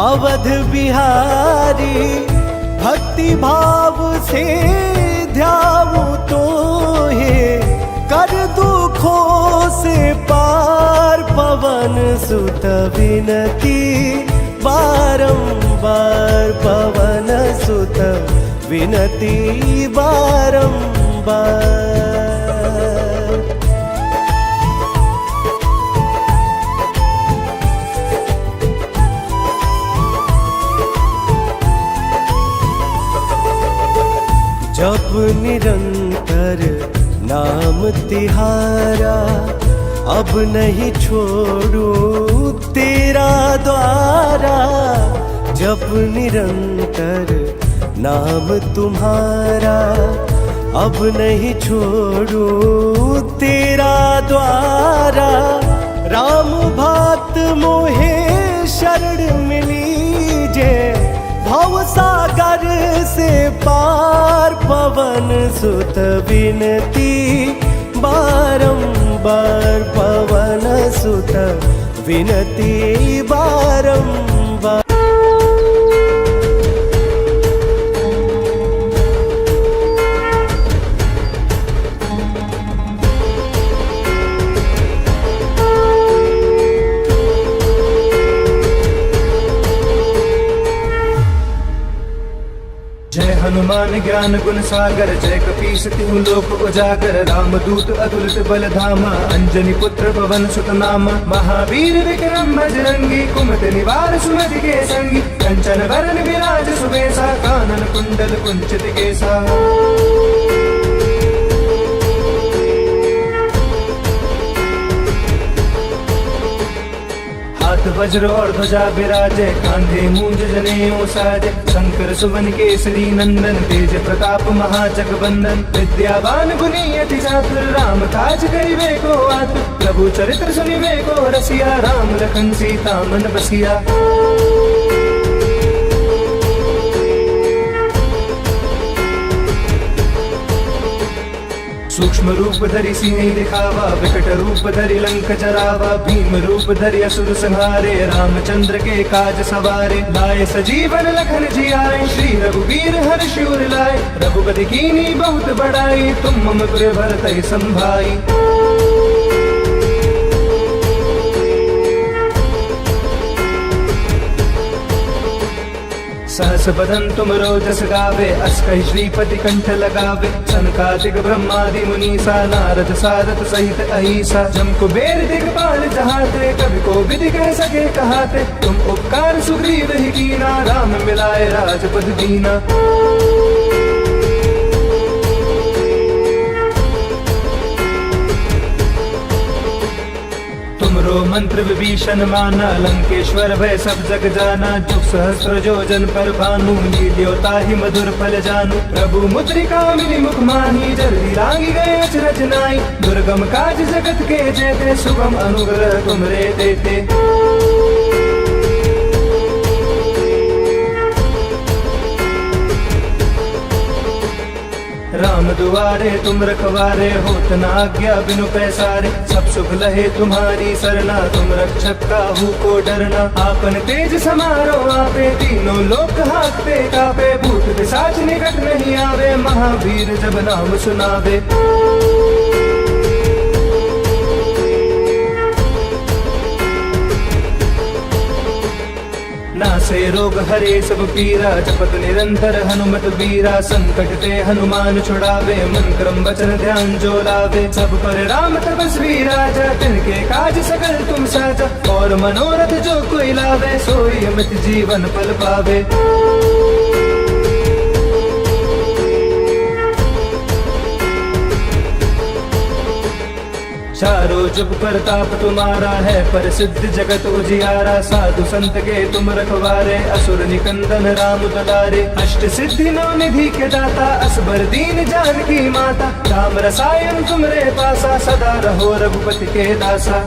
अवध बिहारी। भक्ति भाव से ध्याऊ तो है, कर दुखों से पार। पवन सुत विनती बारंबार, पवन सुत विनती बारंबार। जप निरंतर नाम तिहारा, अब नहीं छोड़ू तेरा द्वारा। जप निरंतर नाम तुम्हारा, अब नहीं छोड़ू तेरा द्वारा। राम भात मोहे शरण मिली जे, भव सागर से पार। पवन सुत विनती बारंबार, पवन सुत विनती बारंबार। विद्वान ज्ञान गुण सागर, जय कपीस तिहु लोक उजागर। रामदूत अतुलित बल धामा, अंजनी पुत्र पवन सुत नामा। महावीर विक्रम बजरंगी, कुमति निवार सुमति के संगी। कंचन वरण विराज सुबेसा, कानन कुंडल कुंचित केसा। हाथ वज्र और ध्वजा विराजे, कांधे मूंज जनेऊ साजे। शंकर सुवन केसरी नंदन, तेज प्रताप महाजग बंदन। विद्यावान गुणी अति चातुर, राम काज करिबे को आतुर। प्रभु चरित्र सुनिबे को रसिया, राम लखन सीता मन बसिया। सूक्ष्म रूप धरि सिंह दिखावा, विकट रूप धरि लंक जरावा। भीम रूप धरि असुर संहारे, रामचंद्र के काज सवारे। लाए सजीवन लखन जियाए, श्री रघुवीर हर्ष उर लाए। रघुपति कीन्ही बहुत बड़ाई, तुम मम प्रिय भरतहि संभाई। सहस बदन तुम रोजस गावे, अस कहि श्रीपति कंठ लगावे। सनकादिक ब्रह्मादि मुनीसा, नारद सारद सहित अहिसा। जम कुबेर दिगपाल जहाते, कवि को विधि कह सके कहाते। तुम उपकार सुग्रीव ही कीना, राम मिलाए राजपद दीना। तुमरो मंत्र विभीषण माना, लंकेश्वर भय सब जग जाना। जुग सहस्र जोजन पर भानु, लील्यो ताहि मधुर फल जानू। प्रभु मुद्रिका मिली मुख माही, जल्दी लागी गए अचरज नाई। दुर्गम काज जगत के जेते, सुगम अनुग्रह तुमरे देते। राम दुआरे तुम रखवारे, होत न आज्ञा बिनु पैसारे। सब सुख लहे तुम्हारी सरना, तुम रक्षक काहू को डरना। आपन तेज समारो आपे, तीनों लोक हाकते कापे। भूत पिशाच निकट नहीं आवे, महावीर जब नाम सुनावे। नासे रोग हरे सब पीरा, जपत निरंतर हनुमत बीरा। संकट ते हनुमान छुड़ावे, मन क्रम वचन ध्यान जो लावे। सब पर राम तपस्वी राजा, तिनके काज सकल तुम साजा। और मनोरथ जो कोई लावे, सोई अमित जीवन फल पावे। चारों जुग प्रताप तुम्हारा है, पर सिद्ध जगत उजियारा। साधु संत के तुम रखवारे, असुर निकंदन राम दुलारे। अष्ट सिद्धि नौ निधि के दाता, असबर दीन जानकी माता। राम रसायन तुमरे पासा, सदा रहो रघुपति के दासा।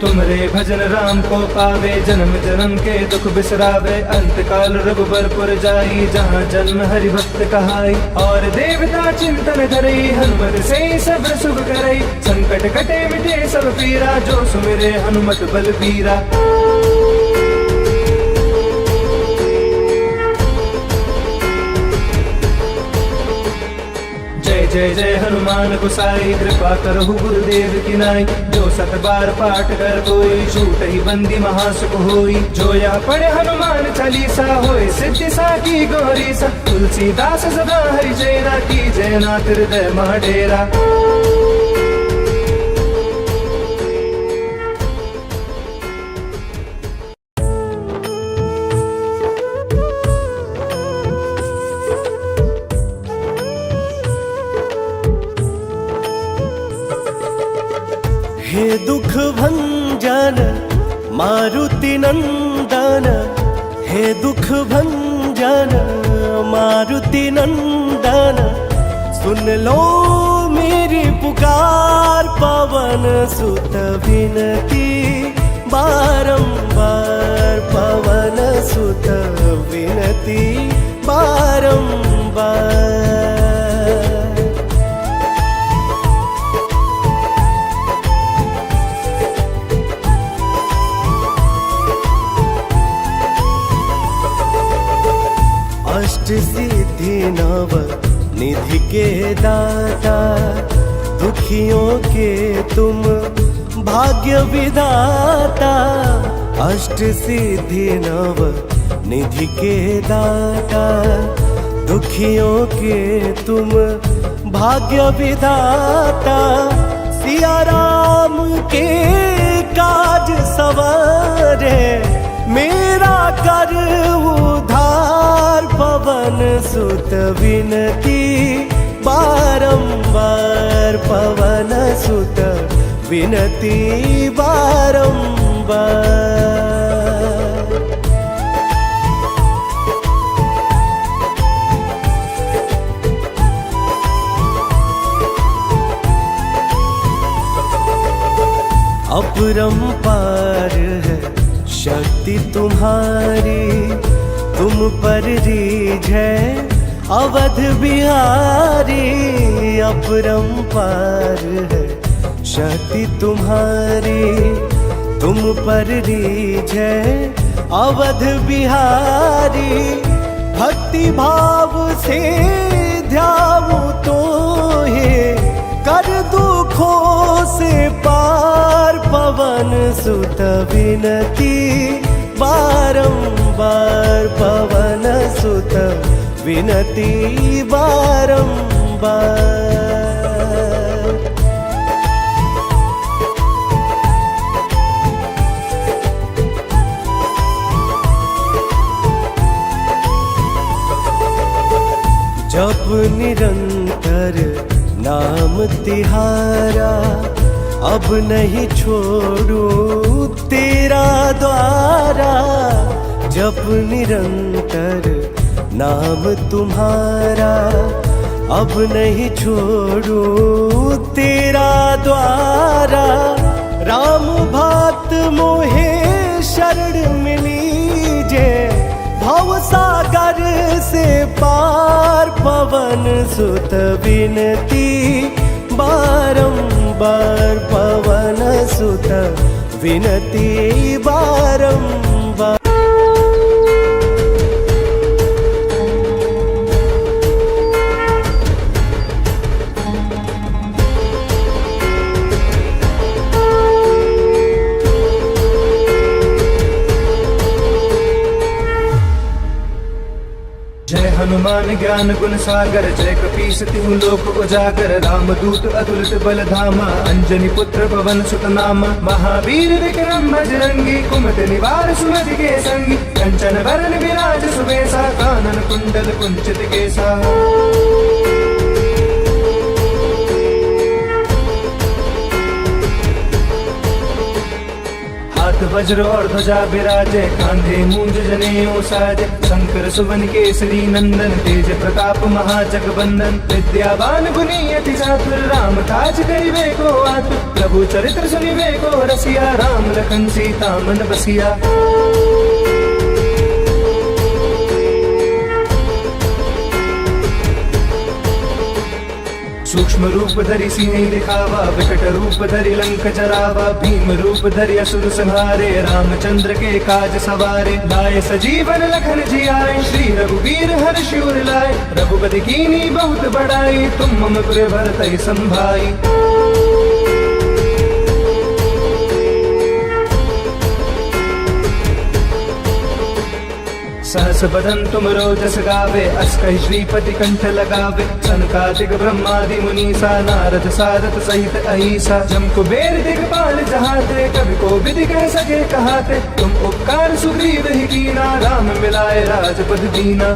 तुमरे भजन राम को पावे, जन्म जन्म के दुख बिसरावे। अंत काल रघुबरपुर जाई, जहाँ जन्म हरि भक्त कहाई। और देवता चिंतन धरई, हनुमत से सब शुभ करई। संकट कटे मिटे सब पीरा, जो सुमिरे हनुमत बल बीरा। जय जय हनुमान गोसाई, कृपा करहु गुरुदेव की नाई। जो सत बार पाठ कर कोई, छूट ही बंदी महासुख होई। जो यह पढ़े हनुमान चालीसा, होय सिद्धि साकी गौरी सा। तुलसीदास सदा हरि चेरा, की जय नाथ हृदय मह डेरा। हे दुख भंजन मारुति नंदन, हे दुख भंजन मारुति नंदन। सुन लो मेरी पुकार, पवन सुत विनती बारंबार। पवन सुत विनती बारंबार। अष्ट सिद्धि नव निधि के दाता, दुखियों के तुम भाग्य विधाता अष्ट सिद्धि नव निधि के दाता दुखियों के तुम भाग्य विधाता सिया राम के काज सवारे मेरा कर उधार पवन सुत विनती बारंबार पवन सुत विनती बारंबार। अपरंपार है शक्ति तुम्हारी तुम पर रीझ है अवध बिहारी। अपरंपार है शक्ति तुम्हारी तुम पर रीझ है अवध बिहारी। भक्ति भाव से ध्याऊं तो हे कर दुखों से पार पवन सुत विनती बारंबार पवन सुत विनती बारंबार। जप निरंतर नाम तिहारा अब नहीं छोड़ूं तेरा द्वारा। जप निरंतर नाम तुम्हारा अब नहीं छोड़ूं तेरा द्वारा। राम भक्त मोहे शरण मिली जे भव सागर से पार पवन सुत विनती बारंबार पवन सुत विनती बारंबार। जय हनुमान ज्ञान गुण सागर जय कपीस तिहु लोक उजागर। रामदूत अतुलित बल धामा अंजनी पुत्र पवन सुत नामा। महावीर विक्रम बजरंगी कुमति निवार सुमति के संगी। कंचन वरण विराज सुबेसा कानन कुंडल कुंचित केसा। हाथ वज्र और ध्वजा विराजे कांधे मूंज जनेऊ साजे। शंकर सुवन केसरी नंदन तेज प्रताप महाजगबंदन। विद्यावान गुणी अति चातुर राम काज करिबे को आतुर। प्रभु चरित्र सुनिबे को रसिया राम लखन सीता मन बसिया। सूक्ष्म रूप धरि सिंह दिखावा विकट रूप धरि लंक जरावा। भीम रूप धरि असुर संहारे रामचंद्र के काज सवारे। लाए सजीवन लखन जियाए श्री रघुवीर हर्ष उर लाए। रघुपति कीनी बहुत बड़ाई तुम मम पुर भरतहि संभाई। सहस बदन तुम रोजस गावे अस कहि श्रीपति कंठ लगावे। सनकादिक ब्रह्मादि मुनीसा नारद सारद सहित अहिसा। जम कुबेर दिगपाल जहाते कवि को विधि कह सके कहाते। तुम उपकार सुग्रीव ही कीना राम मिलाए राजपद दीना।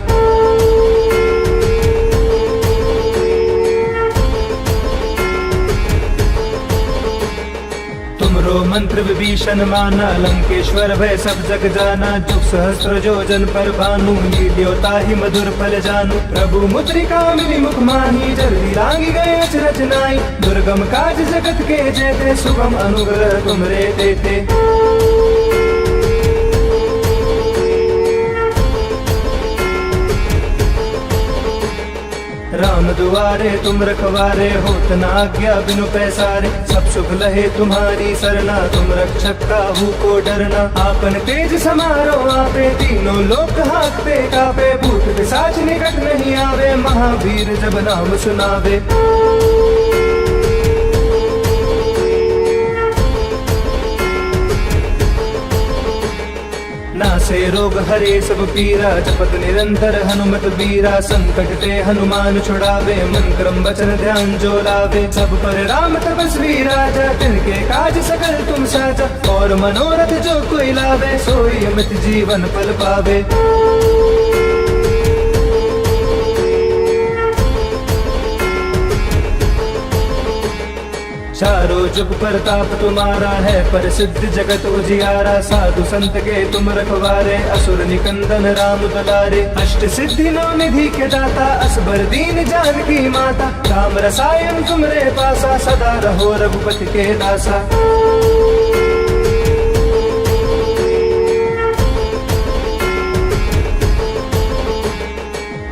तुमरो मंत्र विभीषण माना लंकेश्वर भय सब जग जाना। जुग सहस्त्र जोजन पर भानु लील्यो ताहि मधुर फल जानू। प्रभु मुद्रिका मिली मुख माही जल्दी लांगी गए अचरज नाई। दुर्गम काज जगत के जेते सुगम अनुग्रह तुमरे देते। राम दुआरे तुम रखवारे होत न आज्ञा बिनु पैसारे। सब सुख लहे तुम्हारी सरना तुम रक्षक काहू को डरना। आपन तेज समारो आपे तीनों लोक हांकते कापे। भूत पिशाच निकट नहीं आवे महावीर जब नाम सुनावे। नासे रोग हरे सब पीरा, जपत निरंतर हनुमत बीरा। संकट ते हनुमान छुड़ावे, मन क्रम वचन ध्यान जो लावे। सब पर राम तपस्वी राजा, तिनके काज सकल तुम साजा। और मनोरथ जो कोई लावे, सोई अमित जीवन फल पावे। चारों जुग प्रताप तुम्हारा है, प्रसिद्ध जगत उजियारा। साधु संत के तुम रखवारे, असुर निकंदन राम दुलारे। अष्ट सिद्धि नौ निधि के दाता, असबर दीन जानकी माता। राम रसायन तुमरे पासा, सदा रहो रघुपति के दासा।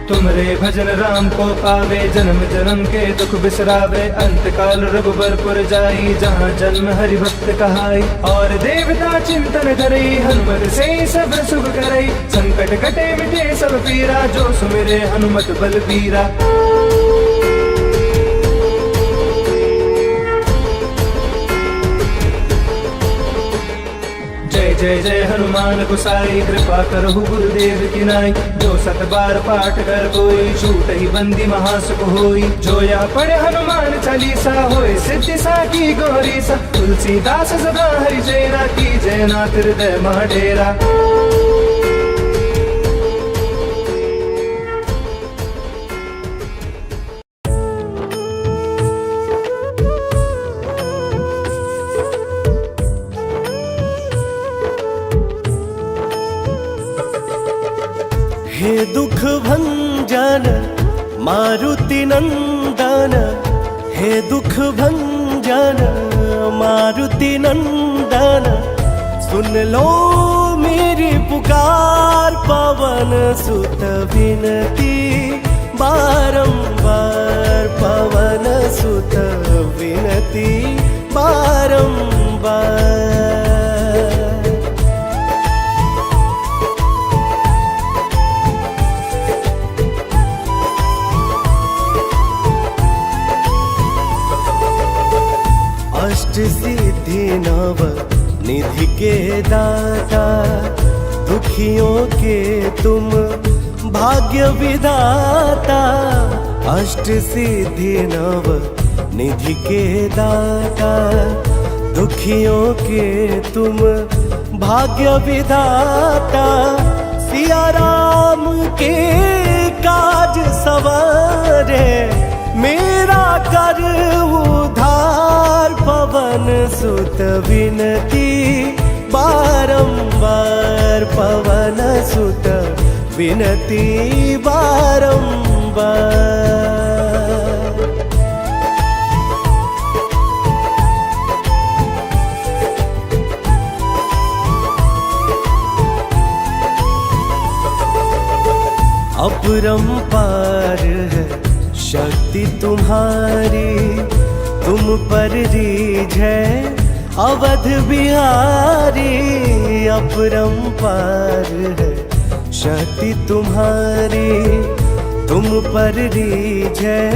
तुमरे भजन राम को पावे, जन्म जन्म के दुख बिसरावे। अंत काल रघुबरपुर जाई, जहाँ जन्म हरि भक्त कहाई। और देवता चिंतन करई, हनुमत से सब सुख करई। संकट कटे मिटे सब पीरा, जो सुमिरे हनुमत बलबीरा। जय जय हनुमान गोसाई, कृपा करहु गुरुदेव की नाई। जो सत बार पाठ कर कोई, छूट ही बंदी महासुख होई। जो या पढ़े हनुमान चालीसा, होए सिद्धि साकी गौरीसा। तुलसीदास सदा हरि चेरा, की जय नाथ हृदय मह डेरा। हे दुख भंजन मारुति नंदन, हे दुख भंजन मारुति नंदन। सुन लो मेरी पुकार, पवन सुत विनती बारंबार। पवन सुत विनती बारंबार। अष्ट सिद्धि नव निधि के दाता, दुखियों के तुम भाग्य विधाता। अष्ट सिद्धि नव निधि के दाता, दुखियों के तुम भाग्य विधाता। सिया राम के काज सवारे, मेरा कर उधार। पवन सुत विनती बारंबार, पवन सुत विनती बारंबार। अपरंपार है शक्ति तुम्हारी, तुम पर रीझ है अवध बिहारी। अपरंपार है शक्ति तुम्हारी, तुम पर रीझ है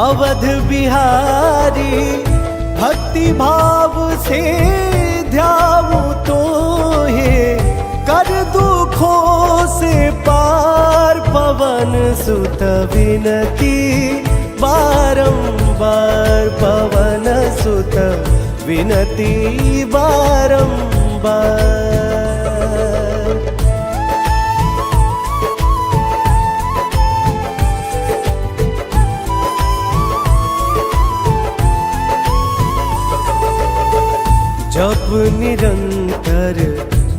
अवध बिहारी। भक्ति भाव से ध्याऊं तो हे, कर दुखों से पार। पवन सुत विनती बारंबार, पवन सुत विनती बारंबार। जप निरंतर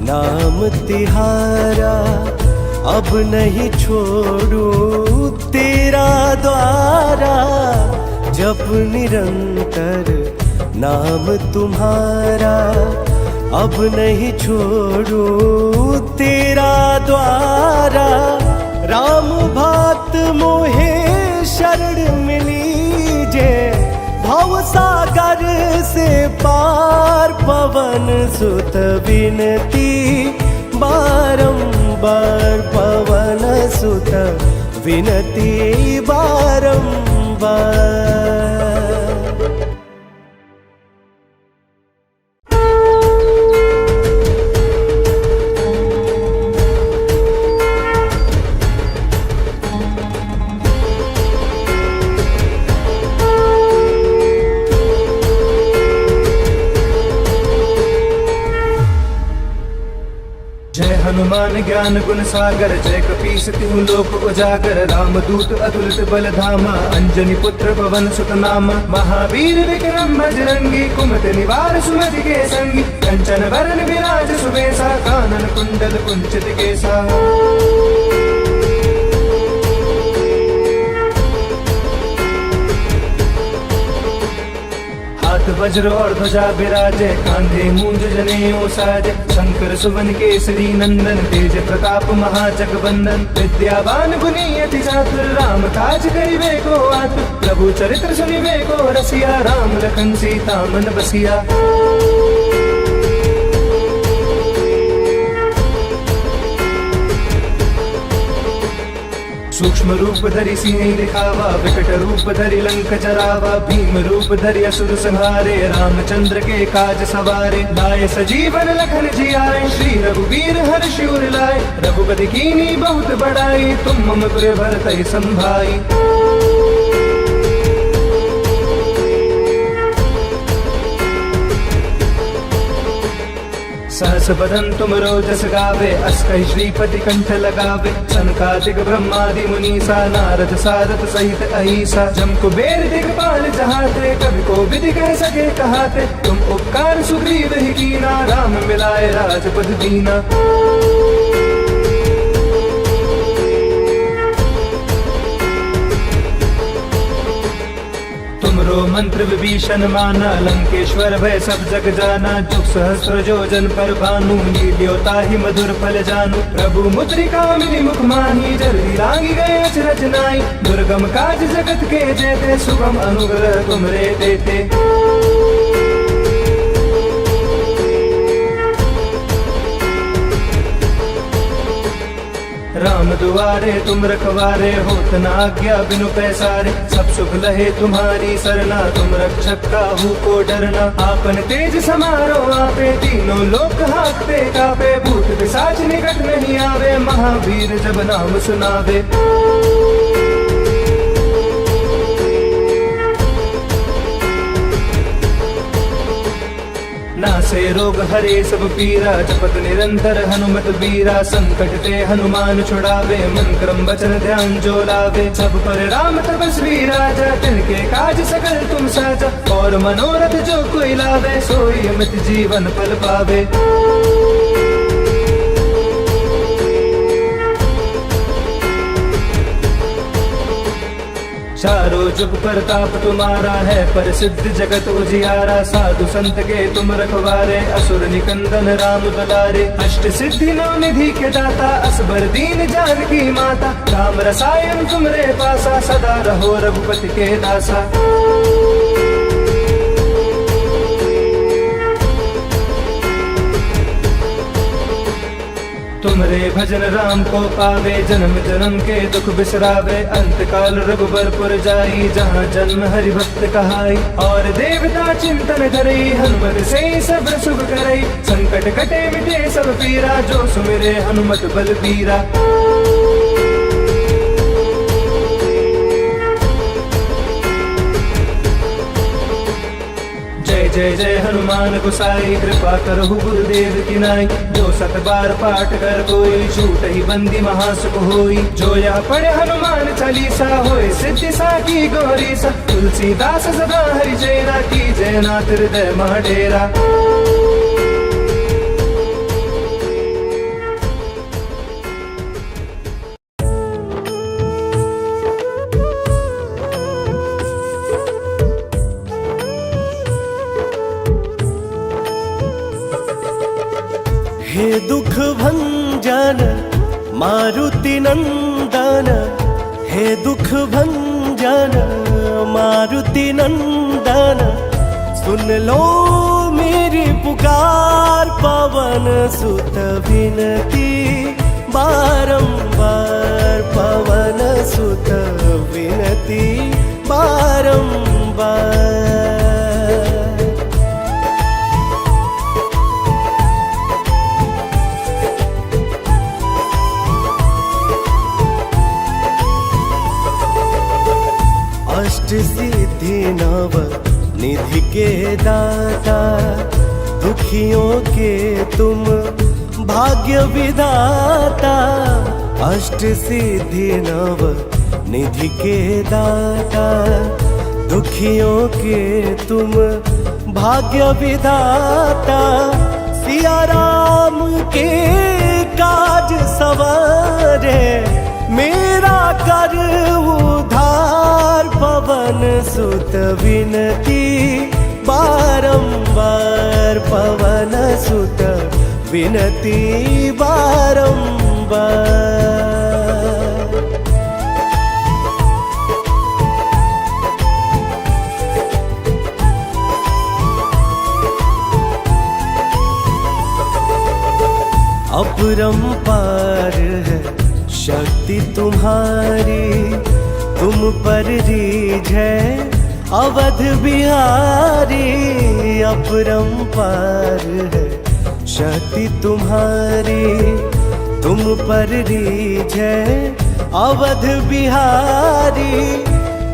नाम तिहारा, अब नहीं छोड़ू तेरा द्वारा। जप निरंतर नाम तुम्हारा, अब नहीं छोड़ू तेरा द्वारा। राम भात मोहे शरण मिली जे, भव सागर से पार। पवन सुत विनती बारंबार, पवन सुत विनती बारंबार। ज्ञान गुण सागर, जय कपीस तिहु लोक उजागर। रामदूत अतुलित बल धामा, अंजनी पुत्र पवन सुत नामा। महावीर विक्रम बजरंगी, कुमति निवार सुमति के संगी। कंचन वरण विराज सुबेसा, कानन कुंडल कुंचित केसा। हाथ वज्र और ध्वजा विराजे, कांधे मूंज जनेऊ साजे। शंकर सुवन केसरी नंदन, तेज प्रताप महाजगवंदन। विद्यावान गुणी अति चातुर, राम काज करिबे को आतुर। प्रभु चरित्र सुनिबे को रसिया, राम लखन सीता मन बसिया। सूक्ष्म रूप धरि सिंह दिखावा, विकट रूप धरि लंक जरावा। भीम रूप धरि असुर संहारे, रामचंद्र के काज सवारे। लाए सजीवन लखन जियाए, श्री रघुवीर हर्ष उर लाए। रघुपति कीनी बहुत बड़ाई, तुम मम प्रिय भरतहि संभाई। सहस बदन तुम रोजस गावे, अस्कहि श्रीपति कंठ लगावे। सनकादिक ब्रह्मादि मुनीसा, नारद सारद सहित अहिसा। जम कुबेर दिगपाल जहाते, कवि को विधि कह सके कहाते। तुम उपकार सुग्रीव ही कीना, राम मिलाए राजपद दीना। तुमरो मंत्र विभीषण माना, लंकेश्वर भय सब जग जाना। जुग सहस्त्र जोजन पर भानु, लील्यो ताहि मधुर फल जानू। प्रभु मुद्रिका मिली मुख माही, जल्दी लागी गए अचरज नाई। दुर्गम काज जगत के जेते, सुगम अनुग्रह तुमरे देते। राम दुआरे तुम रखवारे, होत न आज्ञा बिनु पैसारे। सब सुख लहे तुम्हारी सरना, तुम रक्षक काहू को डरना। आपन तेज समारो आपे, तीनों लोक हाकते कापे। भूत पिशाच निकट नहीं आवे, महावीर जब नाम सुनावे। नासे रोग हरे सब पीरा, जपत निरंतर हनुमत बीरा। संकट ते हनुमान छुड़ावे, मन क्रम वचन ध्यान जो लावे। सब पर राम तपस्वी राजा, तिनके काज सकल तुम साजा। और मनोरथ जो कोई लावे, सोई अमित जीवन फल पावे। चारों जुग प्रताप तुम्हारा है, प्रसिद्ध जगत उजियारा। साधु संत के तुम रखवारे, असुर निकंदन राम दुलारे। अष्ट सिद्धि नौ निधि के दाता, असबर दीन जानकी माता। राम रसायन तुमरे पासा, सदा रहो रघुपति के दासा। तुमरे भजन राम को पावे, जन्म जन्म के दुख बिसरावे। अंत काल रघुबरपुर जाई, जहाँ जन्म हरि भक्त कहाई। और देवता चिंतन करई, हनुमत से सब सुख करई। संकट कटे मिटे सब पीरा, जो सुमिरे हनुमत बलबीरा। जय जय हनुमान गोसाई, कृपा करहु गुरुदेव की नाई। जो सत बार पाठ कर कोई, छूट ही बंदी महासुख होई। जो यह पढ़े हनुमान चालीसा, होए सिद्धि साकी गौरीसा। तुलसीदास सदा हरि चेरा, की जयनाथ हृदय मह डेरा। हे दुख भंजन मारुति नंदन, हे दुख भंजन मारुति नंदन। सुन लो मेरी पुकार, पवन सुत विनती बारंबार। पवन सुत विनती बारंबार। अष्ट सिद्धि नव निधि के दाता, दुखियों के तुम भाग्य विधाता अष्ट सिद्धि नव निधि के दाता दुखियों के तुम भाग्य विधाता सिया राम के काज सवारे मेरा कर उधार पवन सुत विनती बारंबार पवन सुत विनती बारंबार। अपरंपार है शक्ति तुम्हारी तुम पर रीझ है अवध बिहारी। अपरंपार है शक्ति तुम्हारी तुम पर रीझ है अवध बिहारी।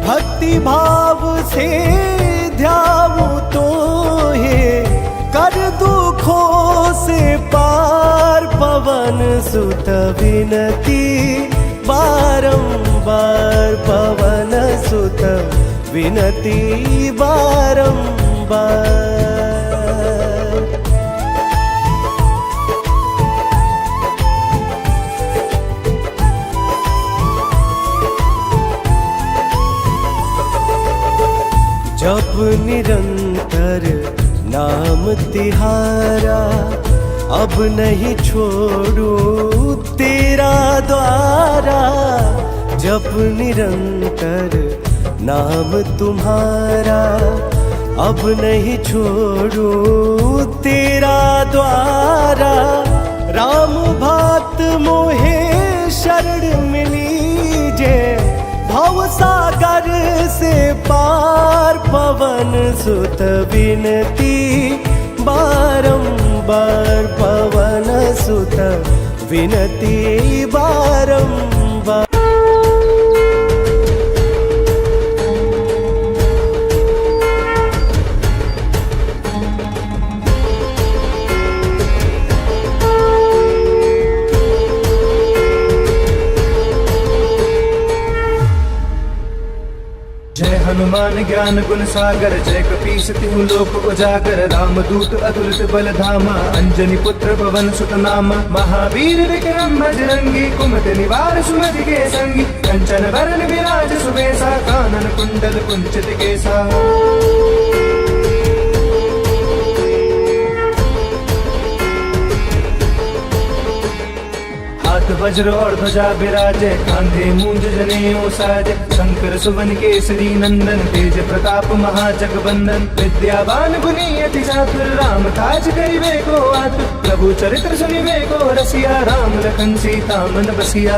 भक्ति भाव से ध्याऊं तो हे कर दुखों से पार पवन सुत विनती बारंबार पवन सुत विनती बारंबार। जप निरंतर नाम तिहारा अब नहीं छोड़ू तेरा द्वारा। जप निरंतर नाम तुम्हारा अब नहीं छोड़ू तेरा द्वारा। राम भात मोहे शरण मिली जे भव सागर से पार पवन सुत विनती बारंबार पवन सुत विनती बारंबार। जय हनुमान ज्ञान गुण सागर जय कपीस तिहु लोक उजागर। रामदूत अतुलित बल धामा अंजनी पुत्र पवन सुत नामा। महावीर विक्रम बजरंगी कुमति निवार सुमति के संगी। कंचन वरण विराज सुबेसा कानन कुंडल कुंचित केसा। हाथ वज्र और ध्वजा विराजे कांधे मूंज जनेऊ साजे। शंकर सुवन केसरी नंदन तेज प्रताप महाजगवंदन। विद्यावान गुणी अति चातुर राम काज करिबे को आतुर। प्रभु चरित्र सुनिबे को रसिया राम लखन सीता मन बसिया।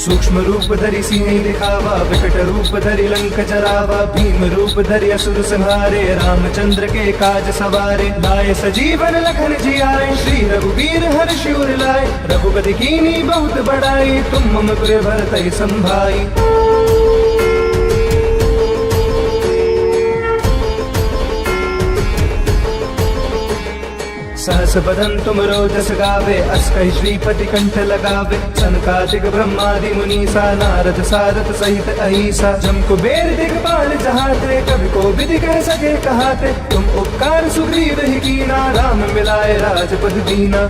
सूक्ष्म रूप धरि सिंह दिखावा विकट रूप धरि लंक जरावा। भीम रूप धरि असुर संहारे रामचंद्र के काज सवारे। लाए सजीवन लखन जियाए श्री रघुवीर हर्षि उर लाए। रघुपति कीनी बहुत बड़ाई तुम मम प्रिय भरतहि संभाई। सहस बदन तुम रोजस गावे अस कहि श्रीपति कंठ लगावे। सनकादिक ब्रह्मादि मुनीसा नारद सारद सहित अहिसा। जम कुबेर दिगपाल जहाते कवि को विधि कह सके कहाते। तुम उपकार सुग्रीव ही कीना राम मिलाए राजपद दीना।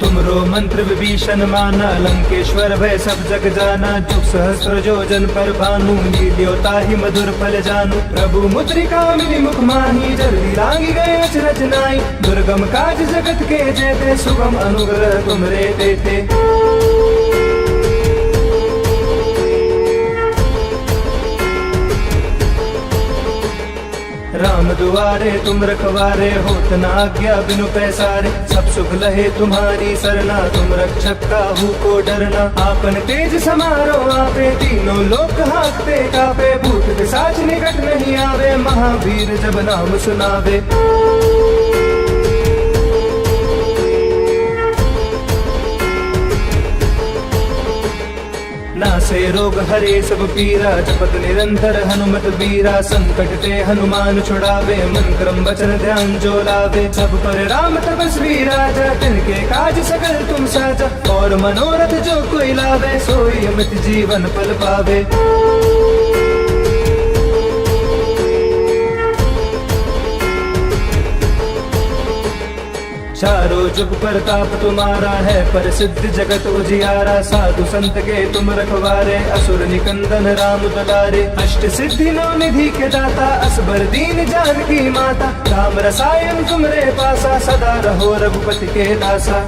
तुमरो मंत्र विभीषण माना लंकेश्वर भय सब जग जाना। जुग सहस्र जो जन पर भानु लील्योता ही मधुर फल जानू। प्रभु मुद्रिका मिली मुख माही जल्दी लागी गए अचरज नाई। दुर्गम काज जगत के जेते सुगम अनुग्रह तुमरे देते। राम दुआरे तुम रखवारे होत न आज्ञा बिनु पैसारे। सब सुख लहे तुम्हारी सरना तुम रक्षक काहू को डरना। आपन तेज समारो आपे तीनों लोक हांकते कापे। भूत पिशाच निकट नहीं आवे महावीर जब नाम सुनावे। नासे रोग हरे सब पीरा, जपत निरंतर हनुमत बीरा। संकट ते हनुमान छुड़ावे, मन क्रम वचन ध्यान जो लावे। सब पर राम तपस्वी राजा, तिनके काज सकल तुम साजा। और मनोरथ जो कोई लावे, सोई अमित जीवन फल पावे। चारों जुग प्रताप तुम्हारा है, पर सिद्ध जगत उजियारा। साधु संत के तुम रखवारे, असुर निकंदन राम दुलारे। अष्ट सिद्धि नौ निधि के दाता, असबर दीन जानकी माता। राम रसायन तुमरे पासा, सदा रहो रघुपति के दासा।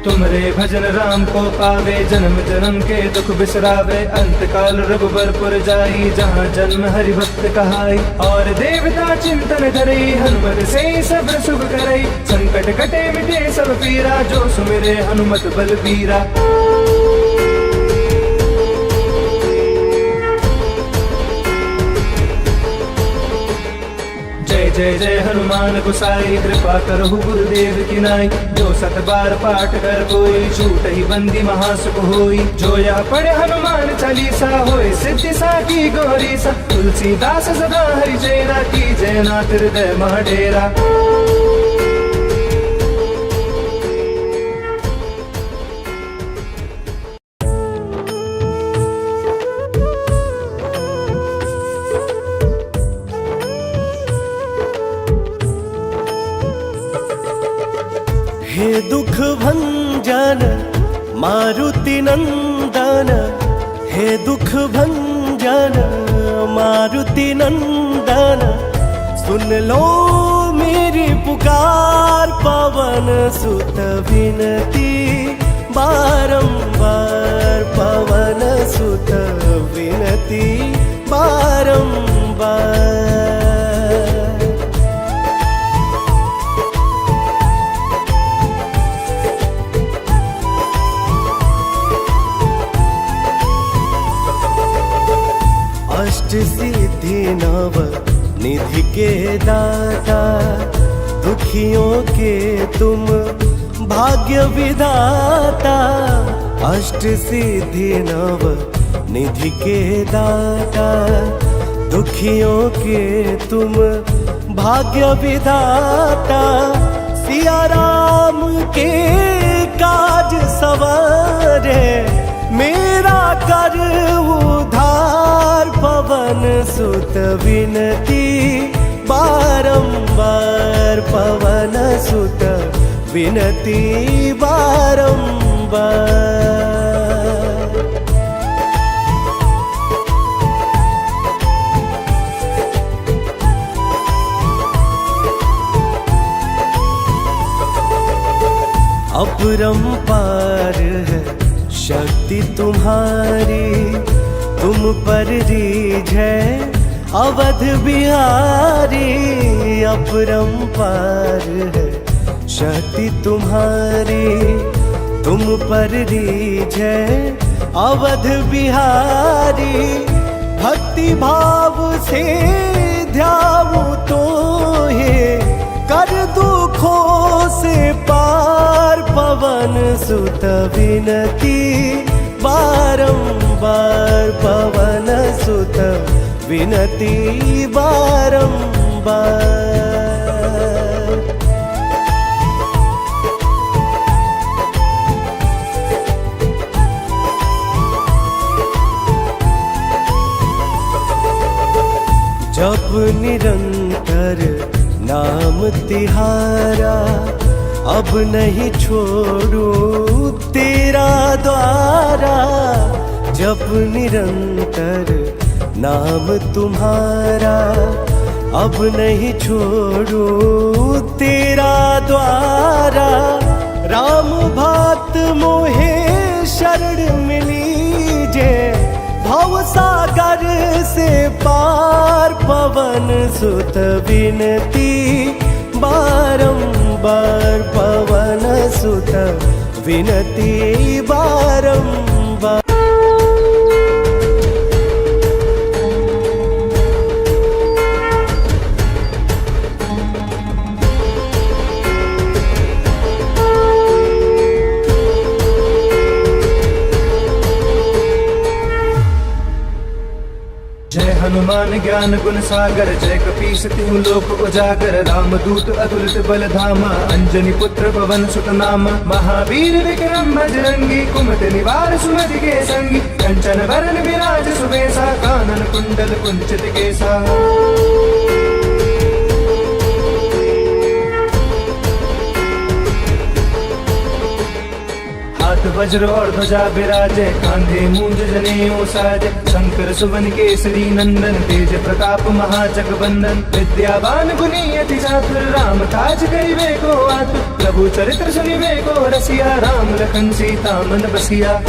तुमरे भजन राम को पावे, जन्म जन्म के दुख बिसरावे। अंत काल रघुबरपुर जाई, जहाँ जन्म हरि भक्त कहाई। और देवता चिंतन धरई, हनुमत से सब सुख करई। संकट कटे मिटे सब पीरा, जो सुमिरे हनुमत बलबीरा। जय जय जय हनुमान गोसाई, कृपा करहु गुरुदेव की नाई। जो सत बार पाठ कर कोई, छूट ही बंदी महासुख होई। जो यह पढ़े हनुमान चालीसा, होय सिद्धि साकी गौरी सा। तुलसीदास सदा हरि चेरा, की जय नाथ हृदय मह डेरा। हे दुख भंजन मारुति नंदन, हे दुख भंजन मारुति नंदन। सुन लो मेरी पुकार, पवन सुत विनती बारंबार। पवन सुत विनती बारंबार। अष्ट सिद्धि नव निधि के दाता, दुखियों के तुम भाग्य विधाता। अष्ट सिद्धि नव निधि के दाता, दुखियों के तुम भाग्य विधाता। सिया राम के काज सवारे, मेरा कर उधार। पवन सुत विनती बारंबार, पवन सुत विनती बारंबार। अपरंपार है शक्ति तुम्हारी, तुम पर रीझ है अवध बिहारी। अपरंपार है शक्ति तुम्हारी, तुम पर रीझ है अवध बिहारी। भक्ति भाव से ध्याऊं तो हे, कर दुखों से पार। पवन सुत विनती बारंबार, पवन सुत विनती बारंबार। जप निरंतर नाम तिहारा, अब नहीं छोड़ूं तेरा द्वारा। जप निरंतर नाम तुम्हारा, अब नहीं छोड़ूं तेरा द्वारा। राम भात मोहे शरण मिली जे, भव सागर से पार। पवन सुत विनती बारंबार, पवन सुत विनती बारंबार। हनुमान ज्ञान गुण सागर, जय कपीस तिहु लोक उजागर। रामदूत अतुलित बल धामा, अंजनी पुत्र पवन सुत नामा। महावीर विक्रम बजरंगी, कुमति निवार सुमति के संगी। कंचन बरन विराज सुबेसा, कानन कुंडल कुंचित केसा। हाथ वज्र और ध्वजा विराजे, कांधे मूंज जनेऊ साजे। शंकर सुवन केसरी नंदन, तेज प्रताप महाजगवंदन। विद्यावान गुणी अति चातुर, राम काज करिबे को आतुर। प्रभु चरित्र सुनिबे को रसिया, राम लखन सीता मन बसिया।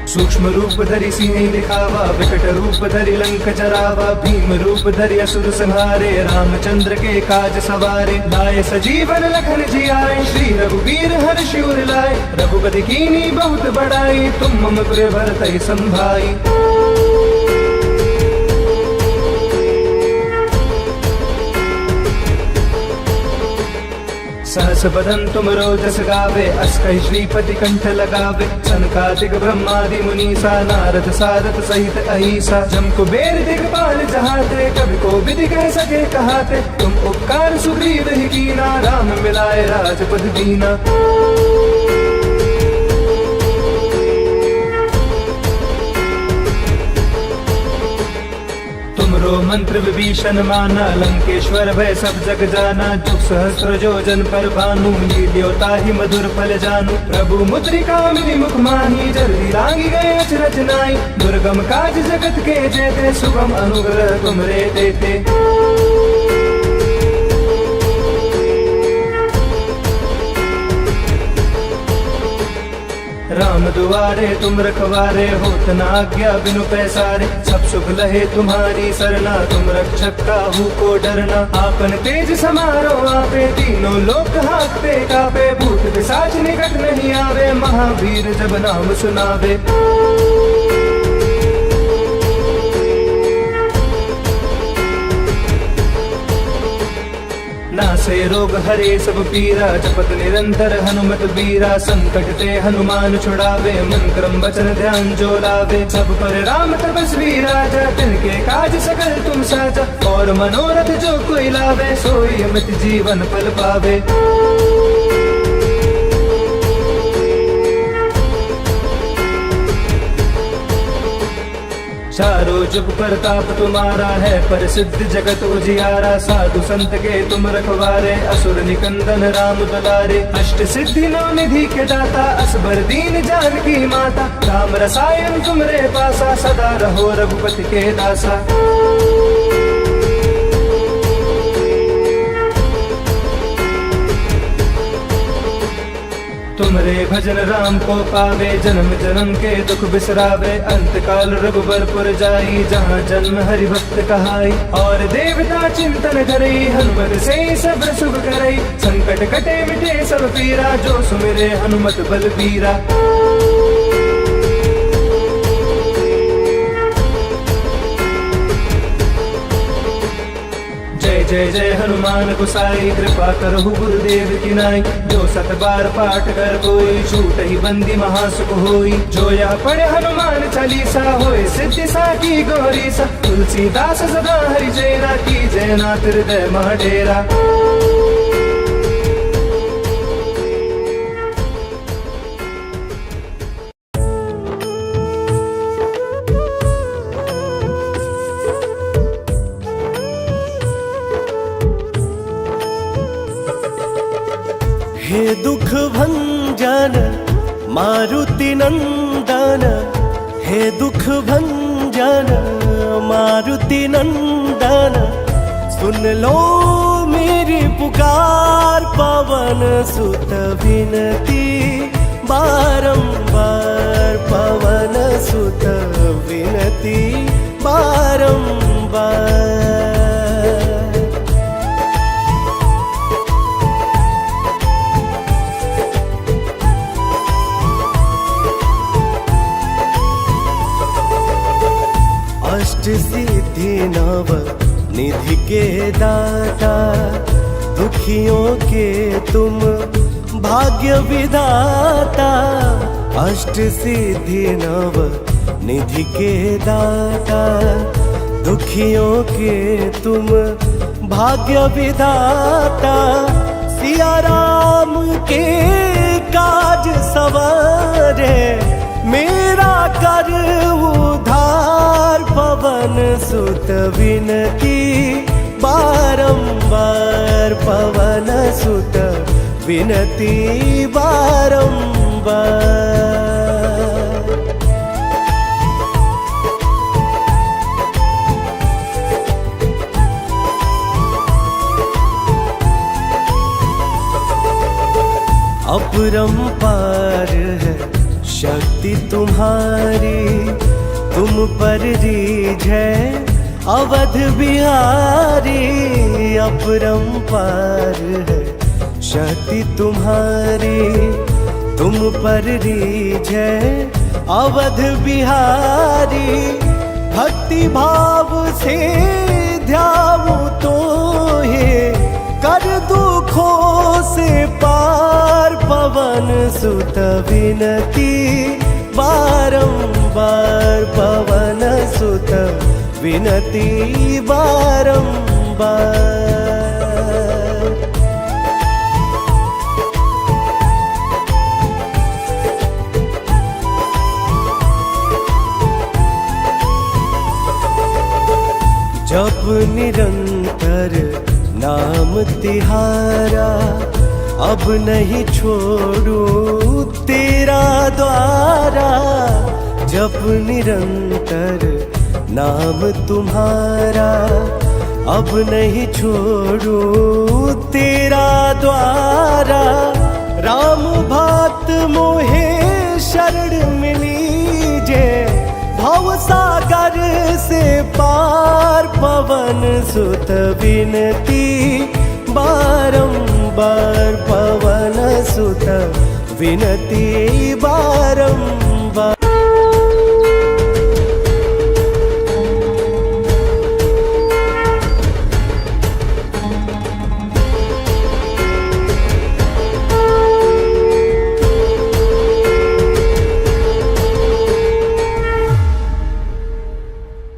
सूक्ष्म रूप धरि सिंह दिखावा, विकट रूप धरि लंक जरावा। भीम रूप धरि असुर संहारे, रामचंद्र के काज सवारे। लाए सजीवन लखन जियाए, श्री रघुवीर हर्षि उर लाए। रघुपति कीनी बहुत बड़ाई, तुम मम प्रिय भरतहि संभाई। सहस बदन तुम रोजस गावे, अस कहि श्रीपति कंठ लगावे। सनकादिक ब्रह्मादि मुनीसा, नारद सारद सहित अहिसा। जम कुबेर दिगपाल जहाते, कवि को विधि कह सके कहाते। तुम उपकार सुग्रीव ही कीना, राम मिलाए राजपद दीना। तुमरो मंत्र विभीषण माना, लंकेश्वर भय सब जग जाना। जुग सहस्त्र जो जन पर भानु, लील्योता ही मधुर फल जानू। प्रभु मुद्रिका मिली मुख माही, जल्दी लांगी गए अचरज नाई। दुर्गम काज जगत के जेते, सुगम अनुग्रह तुमरे देते। राम दुआरे तुम रखवारे, होत न आज्ञा बिनु पैसारे। सब सुख लहे तुम्हारी सरना, तुम रक्षक काहू को डरना। आपन तेज समारो आपे, तीनों लोक हांकते कापे। भूत पिशाच निकट नहीं आवे, महावीर जब नाम सुनावे। नासे रोग हरे सब पीरा, जपत निरंतर हनुमत बीरा। संकट ते हनुमान छुड़ावे, मन क्रम वचन ध्यान जो लावे। सब पर राम तपस्वी राजा, तिनके काज सकल तुम साजा। और मनोरथ जो कोई लावे, सोई अमित जीवन फल पावे। चारों जुग प्रताप तुम्हारा है, प्रसिद्ध जगत उजियारा। साधु संत के तुम रखवारे, असुर निकंदन राम दुलारे। अष्ट सिद्धि नौ निधि के दाता, असबर दीन जानकी माता। राम रसायन तुमरे पासा, सदा रहो रघुपति के दासा। तुमरे भजन राम को पावे, जन्म जन्म के दुख बिसरावे। अंत काल रघुबरपुर जाई, जहाँ जन्म हरि भक्त कहाई। और देवता चिंतन करई, हनुमत से सब सुख करई। संकट कटे मिटे सब पीरा, जो सुमिरे हनुमत बलबीरा। जय जय हनुमान गोसाई, कृपा करहु गुरुदेव की नाई। जो सत बार पाठ कर कोई, छूट ही बंदी महासुख होई। जो यह पढ़े हनुमान चालीसा, होए सिद्धि साकी गौरी सा। तुलसीदास सदा हरि चेरा, की जय नाथ हृदय मह डेरा। हे दुख भंजन मारुति नंदन, हे दुख भंजन मारुति नंदन। सुन लो मेरी पुकार, पवन सुत विनती बारंबार। पवन सुत विनती बारंबार। अष्ट सिद्धि नव निधि के दाता, दुखियों के तुम भाग्य विधाता, अष्ट सिद्धि नव निधि के दाता, दुखियों के तुम भाग्य विधाता। सिया राम के काज सवारे, मेरा कर उधार। पवन सुत विनती बारंबार, पवन सुत विनती बारंबार। अपरंपार है शक्ति तुम्हारी, तुम पर रीझ है अवध बिहारी। अपरंपार है शक्ति तुम्हारी, तुम पर रीझ है अवध बिहारी। भक्ति भाव से ध्याऊं तो हे, कर दुखों से पार। पवन सुत विनती बारंबार, पवन सुत विनती बारंबार। जप निरंतर नाम तिहारा, अब नहीं छोड़ू तेरा द्वारा। जप निरंतर नाम तुम्हारा, अब नहीं छोड़ू तेरा द्वारा। राम भक्त मोहे शरण मिली जे, भव सागर से पार। पवन सुत विनती बारंबार, पवन सुत विनती बारंबार।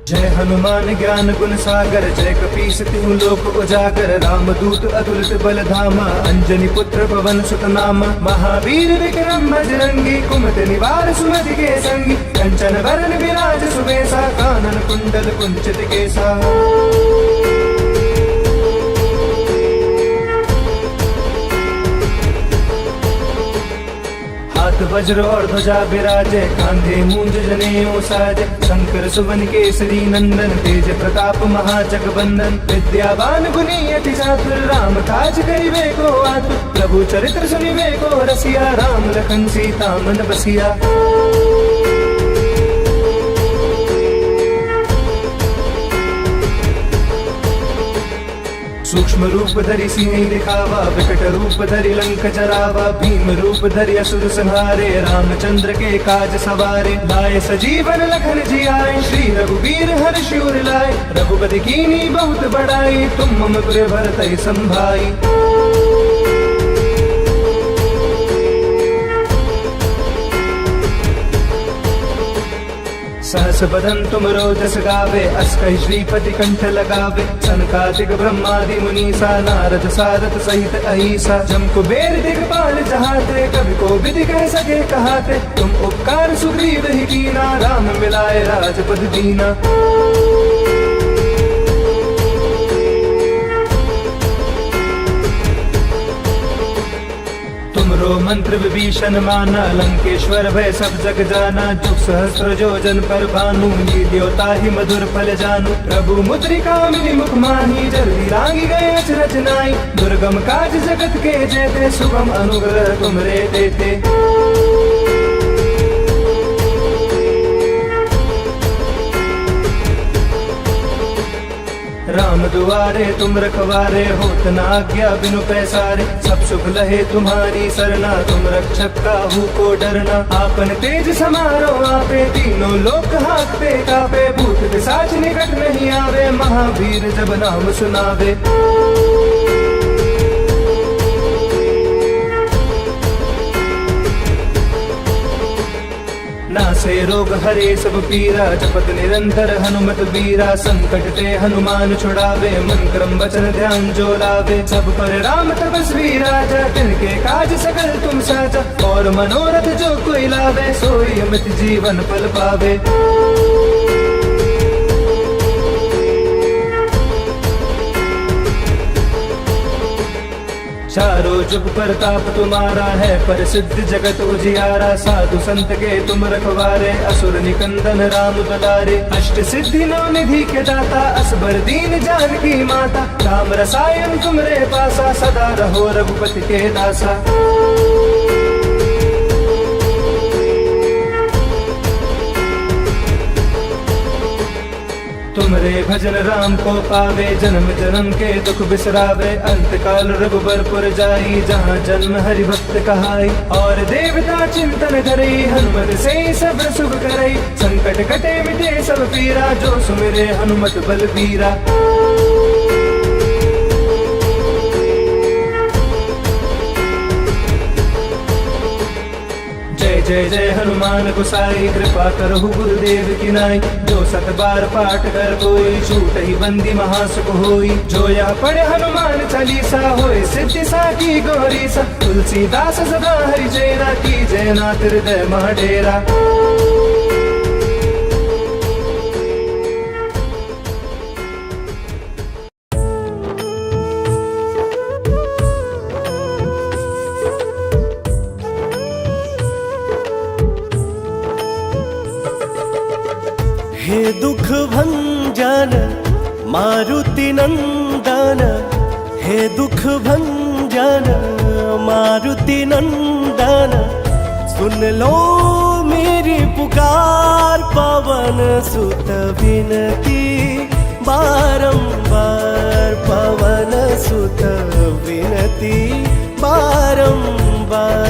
जय हनुमान ज्ञान गुण सागर, जय कपीस तिहु लोक उजागर। रामदूत अतुलित बल धामा, अंजनी पुत्र पवन सुत नामा। महावीर विक्रम बजरंगी, कुमति निवार सुमति के संगी। कंचन वरण विराज सुबेसा, कानन कुंडल कुंचित केसा। हाथ वज्र और ध्वजा विराजे, कांधे मूंज जनेऊ साजे। शंकर सुवन केसरी नंदन, तेज प्रताप महाजगबंदन। विद्यावान गुणी अति चातुर, राम काज करिबे को आतुर। प्रभु चरित्र सुनिबे को रसिया, राम लखन सीता मन बसिया। सूक्ष्म रूप धरि सिंह दिखावा, विकट रूप धरि लंक जरावा। भीम रूप धरि असुर संहारे, रामचंद्र के काज सवारे। लाए सजीवन लखन जियाए, श्री रघुवीर हर्षि उर लाए। रघुपति कीन्ही बहुत बड़ाई, तुम मम प्रिय भरतहि संभाई। सहस बदन तुम रोजस गावे, अस कहि श्रीपति कंठ लगावे। सनकादिक ब्रह्मादि मुनीसा, नारद सारद सहित अहिसा। जम कुबेर दिगपाल जहाते, कवि कोविद कह सके कहाते। तुम उपकार सुग्रीव ही कीना, राम मिलाए राजपद दीना। तुमरो मंत्र विभीषण माना, लंकेश्वर भय सब जग जाना। जुग सहस्र योजन पर भानु, लील्योता ही मधुर फल जानू। प्रभु मुद्रिका मिली मुख माही, जल्दी लांगी गए अचरज नाई। दुर्गम काज जगत के जेते, सुगम अनुग्रह तुमरे देते। राम दुआरे तुम रखवारे, होत न आज्ञा बिनु पैसारे। सब सुख लहे तुम्हारी सरना, तुम रक्षक काहू को डरना। आपन तेज समारो आपे, तीनों लोक हांकते कापे। भूत पिशाच निकट नहीं आवे, महावीर जब नाम सुनावे। नासे रोग हरे सब पीरा, जपत निरंतर हनुमत बीरा। संकट ते हनुमान छुड़ावे, मन क्रम वचन ध्यान जो लावे। सब पर राम तपस्वी राजा, तिनके काज सकल तुम साजा। और मनोरथ जो कोई लावे, सोई अमित जीवन फल पावे। चारों जुग प्रताप तुम्हारा है, पर सिद्ध जगत उजियारा। साधु संत के तुम रखवारे, असुर निकंदन राम दुलारे। अष्ट सिद्धि नौ निधि के दाता, असबर दीन जानकी माता। राम रसायन तुमरे पासा, सदा रहो रघुपति के दासा। तुमरे भजन राम को पावे, जन्म जन्म के दुख बिसरावे। अंत काल रघुबरपुर जाई, जहाँ जन्म हरि भक्त कहाई। और देवता चिंतन करई, हनुमत से सब सुख करई। संकट कटे मिटे सब पीरा, जो सुमिरे हनुमत बलबीरा। जय जय जय हनुमान गोसाई, कृपा करहु गुरुदेव की नाई। जो सत बार पाठ कर कोई, छूट ही बंदी महासुख होई। जो यह पढ़े हनुमान चालीसा, होए सिद्धि साकी गौरीसा। तुलसीदास सदा हरि चेरा, की जय नाथ हृदय मह डेरा। हे दुख भंजन मारुति नंदन, हे दुख भंजन मारुति नंदन। सुन लो मेरी पुकार, पवन सुत विनती बारंबार। पवन सुत विनती बारंबार।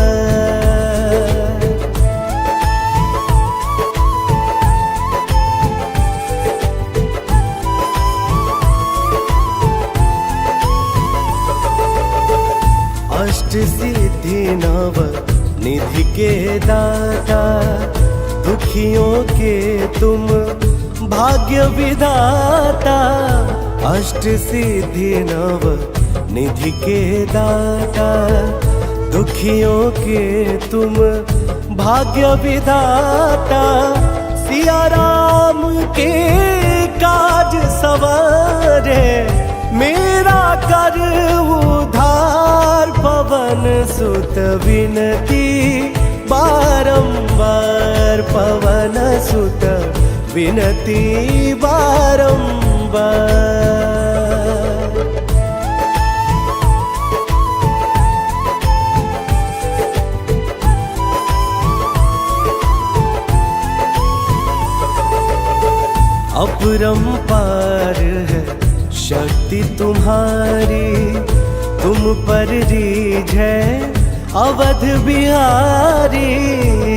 अष्ट सिद्धि नव निधि के दाता, दुखियों के तुम भाग्य विधाता। अष्ट सिद्धि नव निधि के दाता, दुखियों के तुम भाग्य विधाता। सिया राम के काज सवारे, मेरा कर उधार। पवन सुत विनती बारंबार, पवन सुत विनती बारंबार। अपरंपार है शक्ति तुम्हारी, तुम पर रीझ है अवध बिहारी।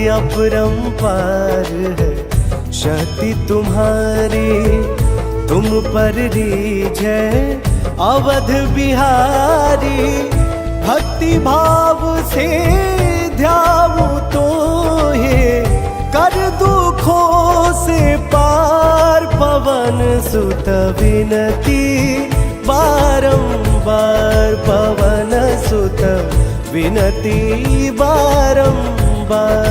अपरंपार है शक्ति तुम्हारी, तुम पर रीझ है अवध बिहारी। भक्ति भाव से ध्याऊं तो हे, कर दुखों से पार। पवन सुत विनती बारंबार, पवन सुत विनती बारंबार।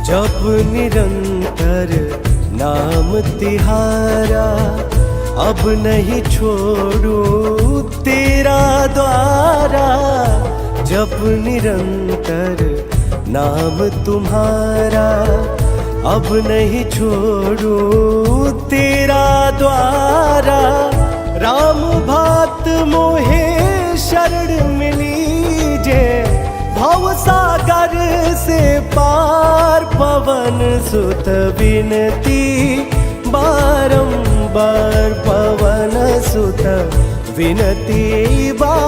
जप निरंतर नाम तिहारा, अब नहीं छोड़ू तेरा द्वारा। जप निरंतर नाम तुम्हारा, अब नहीं छोड़ू तेरा द्वारा। राम भात मोहे शरण मिली जे, भव सागर से पार। पवन सुत विनती बारंबार, पवन सुत विनती बारंबार।